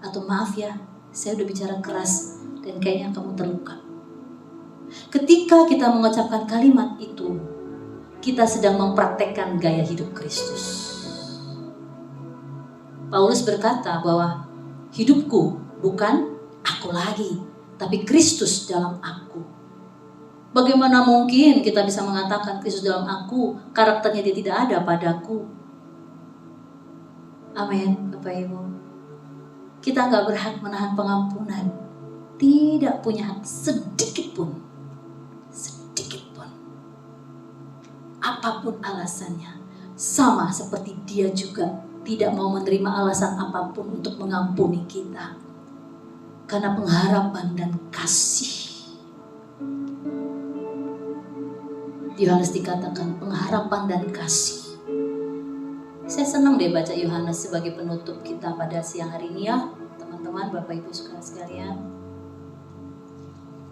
Atau maaf ya, saya udah bicara keras dan kayaknya kamu terluka. Ketika kita mengucapkan kalimat itu, kita sedang mempraktekkan gaya hidup Kristus. Paulus berkata bahwa hidupku bukan aku lagi, tapi Kristus dalam aku. Bagaimana mungkin kita bisa mengatakan Kristus dalam aku, karakternya dia tidak ada padaku? Amin, Bapak Ibu. Kita gak berhak menahan pengampunan. Tidak punya hak sedikit pun. Sedikit pun. Apapun alasannya. Sama seperti dia juga tidak mau menerima alasan apapun untuk mengampuni kita. Karena pengharapan dan kasih. Yohanes dikatakan pengharapan dan kasih. Saya senang deh baca Yohanes sebagai penutup kita pada siang hari ini ya, teman-teman, Bapak Ibu sekalian.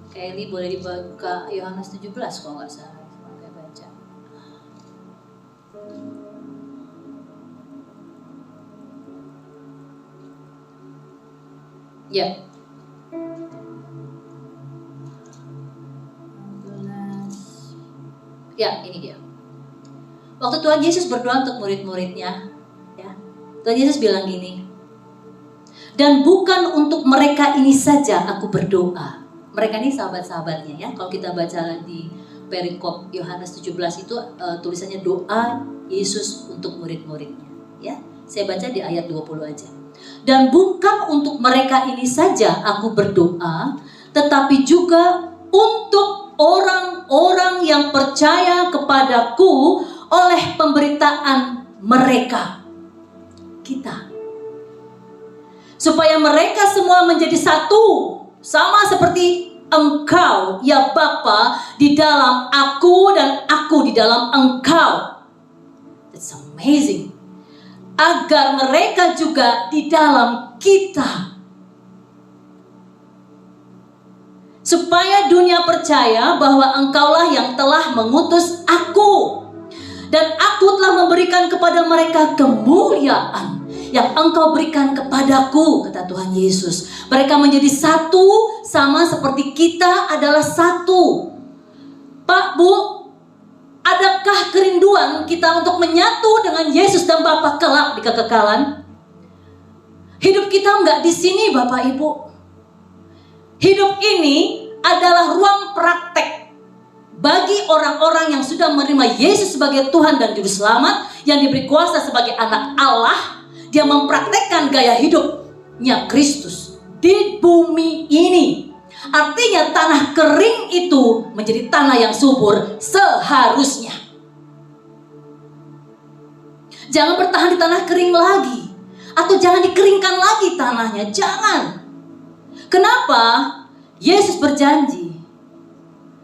Kelly boleh dibuka Yohanes 17 kalau nggak salah, saya baca. Ya. Ya, ini dia. Waktu Tuhan Yesus berdoa untuk murid-muridnya, ya, Tuhan Yesus bilang gini, dan bukan untuk mereka ini saja aku berdoa. Mereka ini sahabat-sahabatnya ya. Kalau kita baca di perikop Yohanes 17 itu tulisannya doa Yesus untuk murid-muridnya. Ya, saya baca di ayat 20 aja. Dan bukan untuk mereka ini saja aku berdoa, tetapi juga untuk orang-orang yang percaya kepadaku oleh pemberitaan mereka, kita, supaya mereka semua menjadi satu, sama seperti Engkau ya Bapa di dalam aku dan aku di dalam Engkau. It's amazing. Agar mereka juga di dalam kita, supaya dunia percaya bahwa Engkaulah yang telah mengutus aku, dan aku telah memberikan kepada mereka kemuliaan yang Engkau berikan kepadaku, kata Tuhan Yesus. Mereka menjadi satu, sama seperti kita adalah satu. Pak, Bu, adakah kerinduan kita untuk menyatu dengan Yesus dan Bapa kelak di kekekalan? Hidup kita enggak di sini, Bapak Ibu. Hidup ini adalah ruang praktek bagi orang-orang yang sudah menerima Yesus sebagai Tuhan dan Juru Selamat, yang diberi kuasa sebagai anak Allah. Dia mempraktekkan gaya hidupnya Kristus di bumi ini. Artinya tanah kering itu menjadi tanah yang subur seharusnya. Jangan bertahan di tanah kering lagi, atau jangan dikeringkan lagi tanahnya. Jangan. Kenapa? Yesus berjanji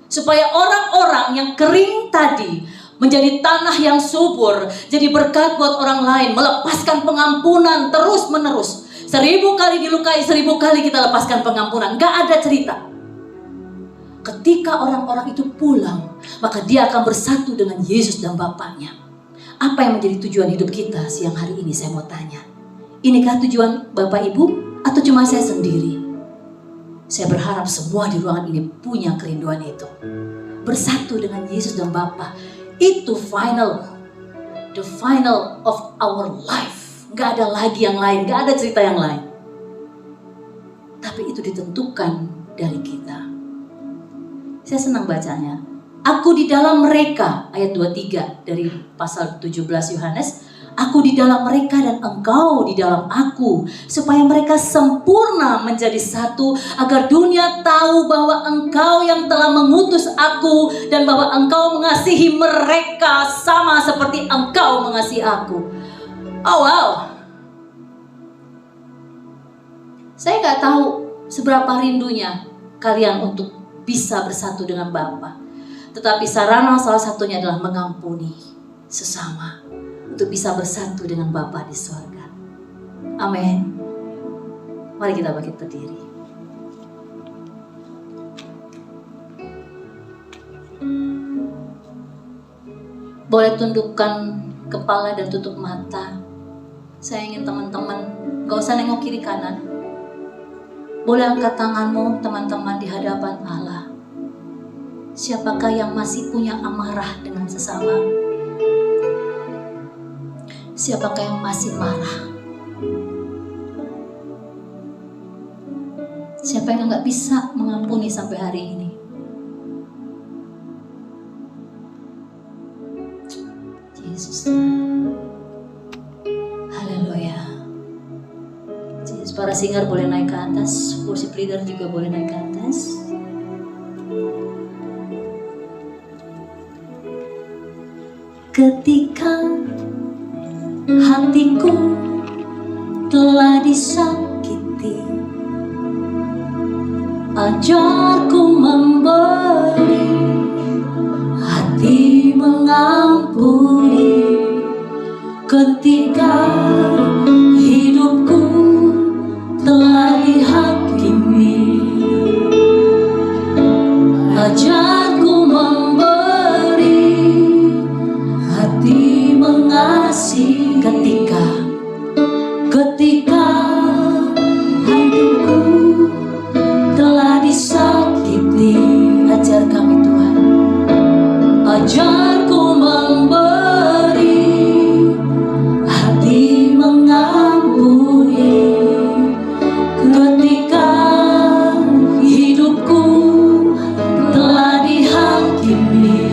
supaya orang-orang yang kering tadi menjadi tanah yang subur, jadi berkat buat orang lain, melepaskan pengampunan terus menerus. 1000 kali dilukai, 1000 kali kita lepaskan pengampunan. Gak ada cerita. Ketika orang-orang itu pulang, maka dia akan bersatu dengan Yesus dan Bapaknya. Apa yang menjadi tujuan hidup kita siang hari ini, saya mau tanya. Inikah tujuan Bapak Ibu atau cuma saya sendiri? Saya berharap semua di ruangan ini punya kerinduan itu. Bersatu dengan Yesus dan Bapa. Itu final. The final of our life. Gak ada lagi yang lain, gak ada cerita yang lain. Tapi itu ditentukan dari kita. Saya senang bacanya. Aku di dalam mereka, ayat 23 dari pasal 17 Yohanes. Aku di dalam mereka dan engkau di dalam aku, supaya mereka sempurna menjadi satu, agar dunia tahu bahwa engkau yang telah mengutus aku, dan bahwa engkau mengasihi mereka sama seperti engkau mengasihi aku. Oh wow. Saya gak tahu seberapa rindunya kalian untuk bisa bersatu dengan Bapa. Tetapi sarana salah satunya adalah mengampuni sesama, untuk bisa bersatu dengan Bapa di surga. Amin. Mari kita bangkit berdiri. Boleh tundukkan kepala dan tutup mata. Saya ingin teman-teman gak usah nengok kiri kanan. Boleh angkat tanganmu teman-teman di hadapan Allah. Siapakah yang masih punya amarah dengan sesama? Siapakah yang masih marah? Siapa yang nggak bisa mengampuni sampai hari ini? Yesus. Haleluya. Yesus, para singer boleh naik ke atas, worship leader juga boleh naik ke atas. Ketika hatiku telah disakiti, ajarku memberi, hati mengampuni. Ketika hidupku telah dihakimi, ajarku memberi, hati mengasihi. Ketika hidupku telah disakiti, ajar kami Tuhan, ajarku memberi, hati mengampuni. Ketika hidupku telah dihakimi,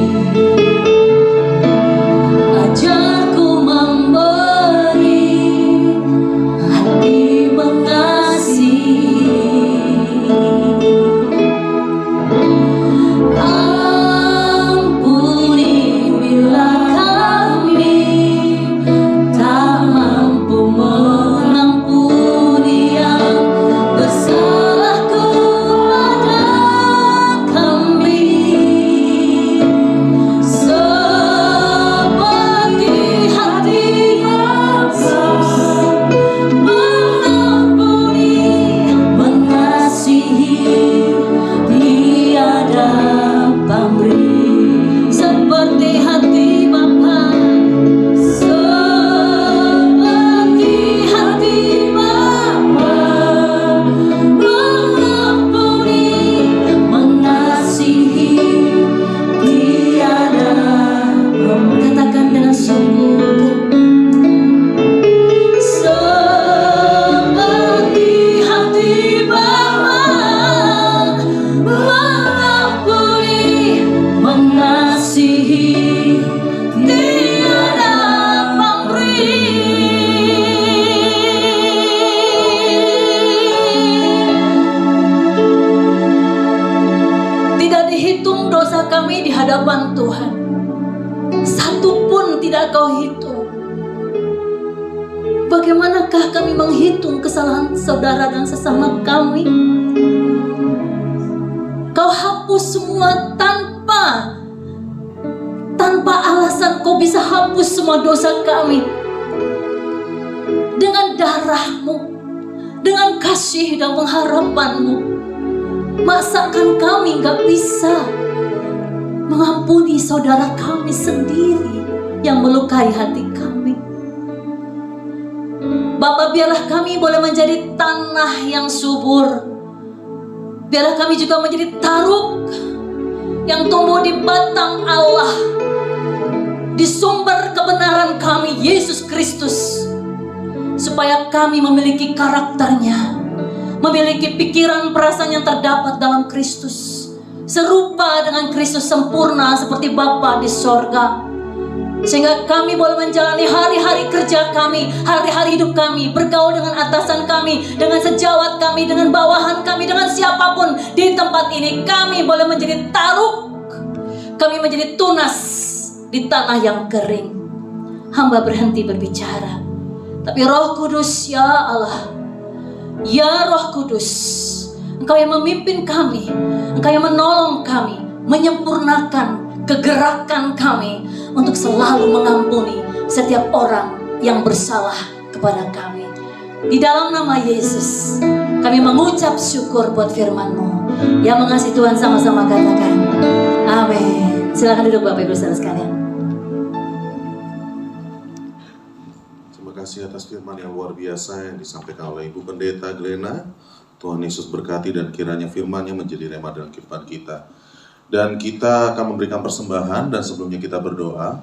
ajarku memberi, hati mengasihi. Ampuni bila kami tak mampu mengampuni yang bersalah kepada kami, seperti hati Bapa mengampuni, mengasihi, tiada pamrih. Seperti hati Bapa, seperti hati Bapa mengampuni, mengasihi, tiada pamrih. Katakan dengan sungguh, seperti hati Bapa mengampuni, mengasihi, tiada pamrih. Tidak dihitung dosa kami di hadapan Tuhan, satu pun tidak Kau hitung. Bagaimanakah kami menghitung kesalahan saudara dan sesama kami? Kau hapus semua tanpa alasan. Kau bisa hapus semua dosa kami dengan darah-Mu, dengan kasih dan pengharapan-Mu. Masakan kami gak bisa mengampuni saudara kami sendiri yang melukai hati kami? Bapa, biarlah kami boleh menjadi tanah yang subur. Biarlah kami juga menjadi taruk yang tumbuh di batang Allah, di sumber kebenaran kami, Yesus Kristus. Supaya kami memiliki karakternya, memiliki pikiran perasaan yang terdapat dalam Kristus, serupa dengan Kristus sempurna seperti Bapa di sorga. Sehingga kami boleh menjalani hari-hari kerja kami, hari-hari hidup kami, bergaul dengan atasan kami, dengan sejawat kami, dengan bawahan kami, dengan siapapun di tempat ini. Kami boleh menjadi taruk, kami menjadi tunas di tanah yang kering. Hamba berhenti berbicara, tapi Roh Kudus, ya Allah, ya Roh Kudus, Engkau yang memimpin kami, Engkau yang menolong kami, menyempurnakan kegerakan kami untuk selalu mengampuni setiap orang yang bersalah kepada kami. Di dalam nama Yesus, kami mengucap syukur buat firman-Mu. Yang mengasihi Tuhan sama-sama katakan amin. Silakan duduk Bapak Ibu Saudara sekalian.
Terima kasih atas firman yang luar biasa yang disampaikan oleh Ibu Pendeta Glena. Tuhan Yesus berkati dan kiranya firman-Nya menjadi rema dalam kehidupan kita. Dan kita akan memberikan persembahan, dan sebelumnya kita berdoa.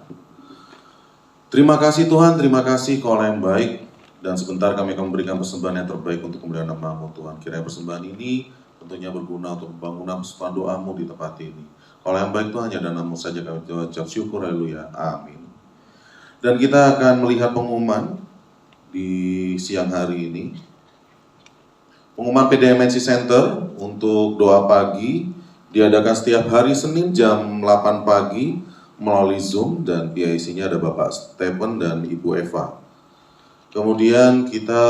Terima kasih Tuhan, terima kasih Kau yang baik. Dan sebentar kami akan memberikan persembahan yang terbaik untuk kemuliaan nama-Mu Tuhan. Kiranya persembahan ini tentunya berguna untuk pembangunan persekutuan doamu di tempat ini. Kalau yang baik itu hanya dan namamu saja kami ucap syukur, haleluya, amin. Dan kita akan melihat pengumuman di siang hari ini. Pengumuman PDMNC Center untuk doa pagi diadakan setiap hari Senin jam 8 pagi melalui Zoom, dan PIC-nya ada Bapak Stephen dan Ibu Eva. Kemudian kita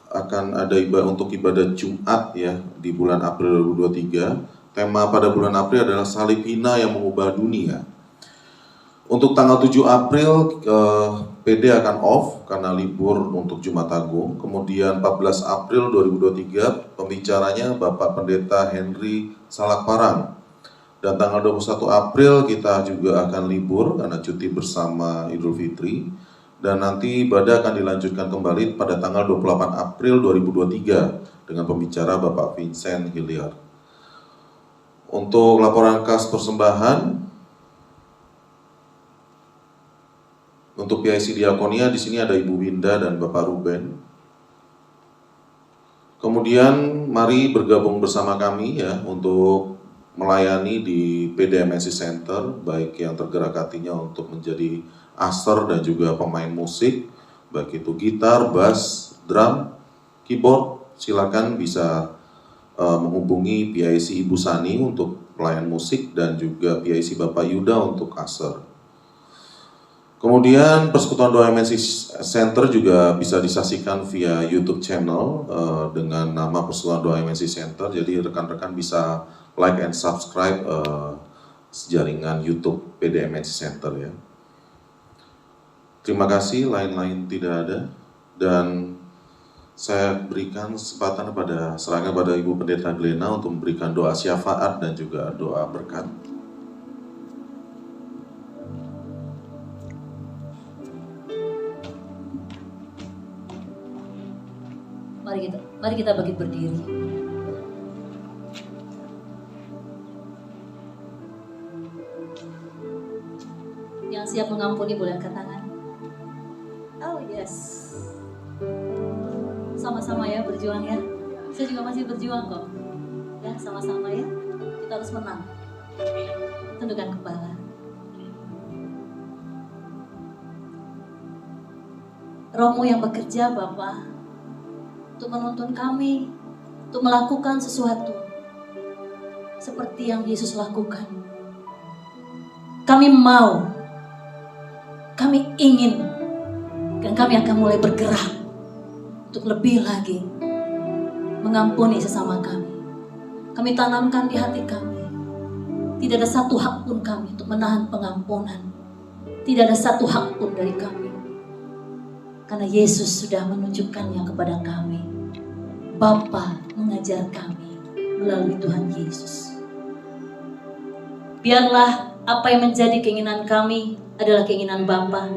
akan ada untuk ibadah Jumat ya di bulan April 2023. Tema pada bulan April adalah salib hina yang mengubah dunia. Untuk tanggal 7 April, PD akan off karena libur untuk Jumat Agung. Kemudian 14 April 2023, pembicaranya Bapak Pendeta Henry Salakparang. Dan tanggal 21 April kita juga akan libur karena cuti bersama Idul Fitri. Dan nanti ibadah akan dilanjutkan kembali pada tanggal 28 April 2023 dengan pembicara Bapak Vincent Hilliard. Untuk laporan kas persembahan, untuk PIC Diakonia di sini ada Ibu Winda dan Bapak Ruben. Kemudian mari bergabung bersama kami ya untuk melayani di PDMNC Center, baik yang tergerak hatinya untuk menjadi aser dan juga pemain musik, baik itu gitar, bass, drum, keyboard. Silakan bisa menghubungi PIC Ibu Sani untuk pelayan musik dan juga PIC Bapak Yuda untuk aser. Kemudian Persekutuan Doa MNC Center juga bisa disaksikan via YouTube channel dengan nama Persekutuan Doa MNC Center. Jadi rekan-rekan bisa like and subscribe jaringan YouTube PDMNC Center ya. Terima kasih, lain-lain tidak ada. Dan saya berikan kesempatan serahkan pada Ibu Pendeta Glena untuk memberikan doa syafaat dan juga doa berkat.
Mari kita bangkit berdiri. Yang siap mengampuni boleh angkat tangan. Oh yes. Sama-sama ya berjuang ya. Saya juga masih berjuang kok. Ya sama-sama ya. Kita harus menang. Tundukkan kepala. Rohmu yang bekerja Bapa, untuk menuntun kami, untuk melakukan sesuatu seperti yang Yesus lakukan. Kami mau, kami ingin, dan kami akan mulai bergerak untuk lebih lagi mengampuni sesama kami. Kami tanamkan di hati kami, tidak ada satu hak pun kami untuk menahan pengampunan. Tidak ada satu hak pun dari kami. Karena Yesus sudah menunjukkannya kepada kami. Bapa mengajar kami melalui Tuhan Yesus. Biarlah apa yang menjadi keinginan kami adalah keinginan Bapa.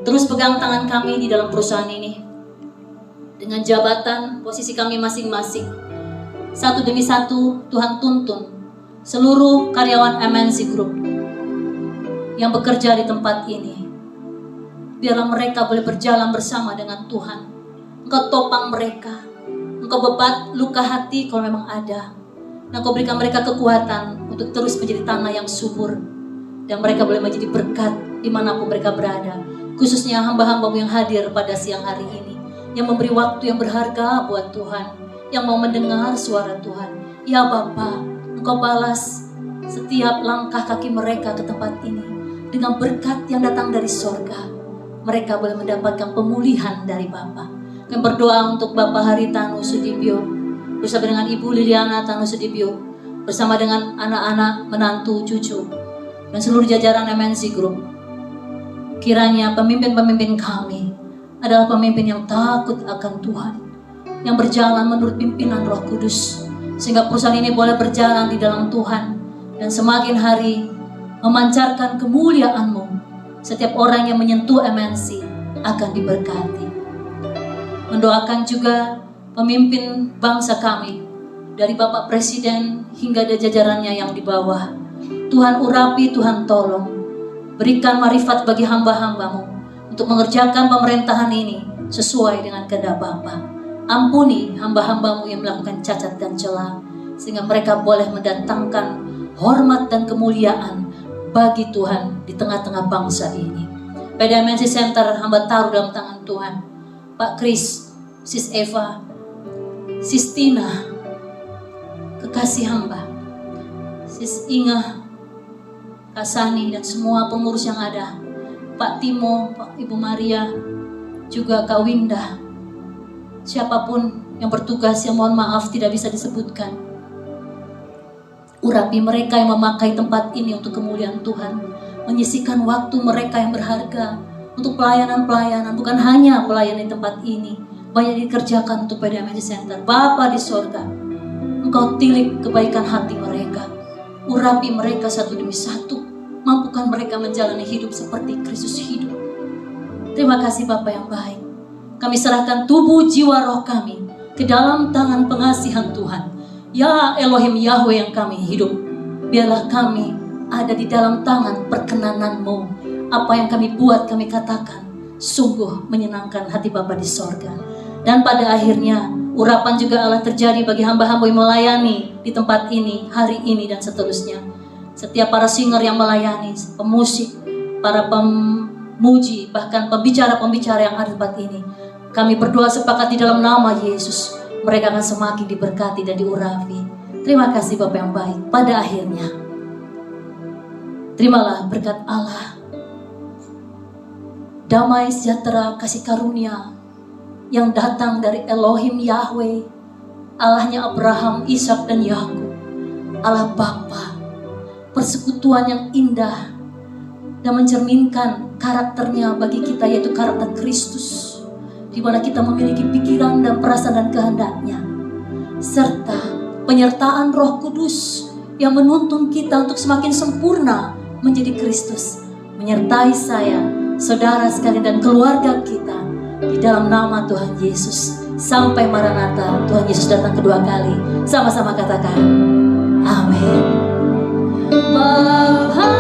Terus pegang tangan kami di dalam perusahaan ini. Dengan jabatan, posisi kami masing-masing. Satu demi satu Tuhan tuntun seluruh karyawan MNC Group yang bekerja di tempat ini. Biarlah mereka boleh berjalan bersama dengan Tuhan. Engkau topang mereka. Engkau bebat luka hati kalau memang ada. Dan Engkau berikan mereka kekuatan untuk terus menjadi tanah yang subur. Dan mereka boleh menjadi berkat dimanapun mereka berada. Khususnya hamba-hambamu yang hadir pada siang hari ini. Yang memberi waktu yang berharga buat Tuhan. Yang mau mendengar suara Tuhan. Ya Bapa, Engkau balas setiap langkah kaki mereka ke tempat ini. Dengan berkat yang datang dari sorga. Mereka boleh mendapatkan pemulihan dari Bapa. Kami berdoa untuk Bapak Hari Tanu Sudibyo bersama dengan Ibu Liliana Tanu Sudibyo, bersama dengan anak-anak, menantu, cucu, dan seluruh jajaran MNC Group. Kiranya pemimpin-pemimpin kami adalah pemimpin yang takut akan Tuhan, yang berjalan menurut pimpinan Roh Kudus, sehingga perusahaan ini boleh berjalan di dalam Tuhan dan semakin hari memancarkan kemuliaan-Mu. Setiap orang yang menyentuh MNC akan diberkati. Mendoakan juga pemimpin bangsa kami, dari Bapak Presiden hingga jajarannya yang di bawah. Tuhan urapi, Tuhan tolong. Berikan marifat bagi hamba-hamba-Mu untuk mengerjakan pemerintahan ini sesuai dengan kehendak Bapa. Ampuni hamba-hamba-Mu yang melakukan cacat dan celah. sehingga mereka boleh mendatangkan hormat dan kemuliaan bagi Tuhan di tengah-tengah bangsa ini. PDMNC Center hamba taruh dalam tangan Tuhan. Pak Kris, Sis Eva, Sis Tina, kekasih hamba, Sis Inga, Kak Sani, dan semua pengurus yang ada, Pak Timo, Pak Ibu Maria, juga Kak Winda, siapapun yang bertugas yang mohon maaf tidak bisa disebutkan. Urapi mereka yang memakai tempat ini untuk kemuliaan Tuhan, menyisihkan waktu mereka yang berharga untuk pelayanan-pelayanan, bukan hanya pelayanan di tempat ini, banyak dikerjakan untuk PDMNC Center. Bapa di sorga, Engkau tilik kebaikan hati mereka, urapi mereka satu demi satu, mampukan mereka menjalani hidup seperti Kristus hidup. Terima kasih Bapa yang baik. Kami serahkan tubuh, jiwa, roh kami ke dalam tangan pengasihan Tuhan. Ya Elohim Yahweh yang kami hidup, biarlah kami ada di dalam tangan perkenanan-Mu. Apa yang kami buat, kami katakan, sungguh menyenangkan hati Bapa di sorga. Dan pada akhirnya, urapan juga Allah terjadi bagi hamba-hamba yang melayani di tempat ini, hari ini dan seterusnya. Setiap para singer yang melayani, pemusik, para pemuji, bahkan pembicara-pembicara yang ada di tempat ini, kami berdoa sepakat di dalam nama Yesus, mereka akan semakin diberkati dan diurapi. Terima kasih Bapa yang baik. Pada akhirnya, terimalah berkat Allah, damai sejahtera kasih karunia yang datang dari Elohim Yahweh, Allahnya Abraham, Ishak dan Yakub, Allah Bapa, persekutuan yang indah dan mencerminkan karakternya bagi kita, yaitu karakter Kristus, di mana kita memiliki pikiran dan perasaan dan kehendaknya, serta penyertaan Roh Kudus yang menuntun kita untuk semakin sempurna menjadi Kristus, menyertai saya, saudara sekalian dan keluarga kita di dalam nama Tuhan Yesus. Sampai Maranatha, Tuhan Yesus datang kedua kali. Sama-sama katakan amin. Bapa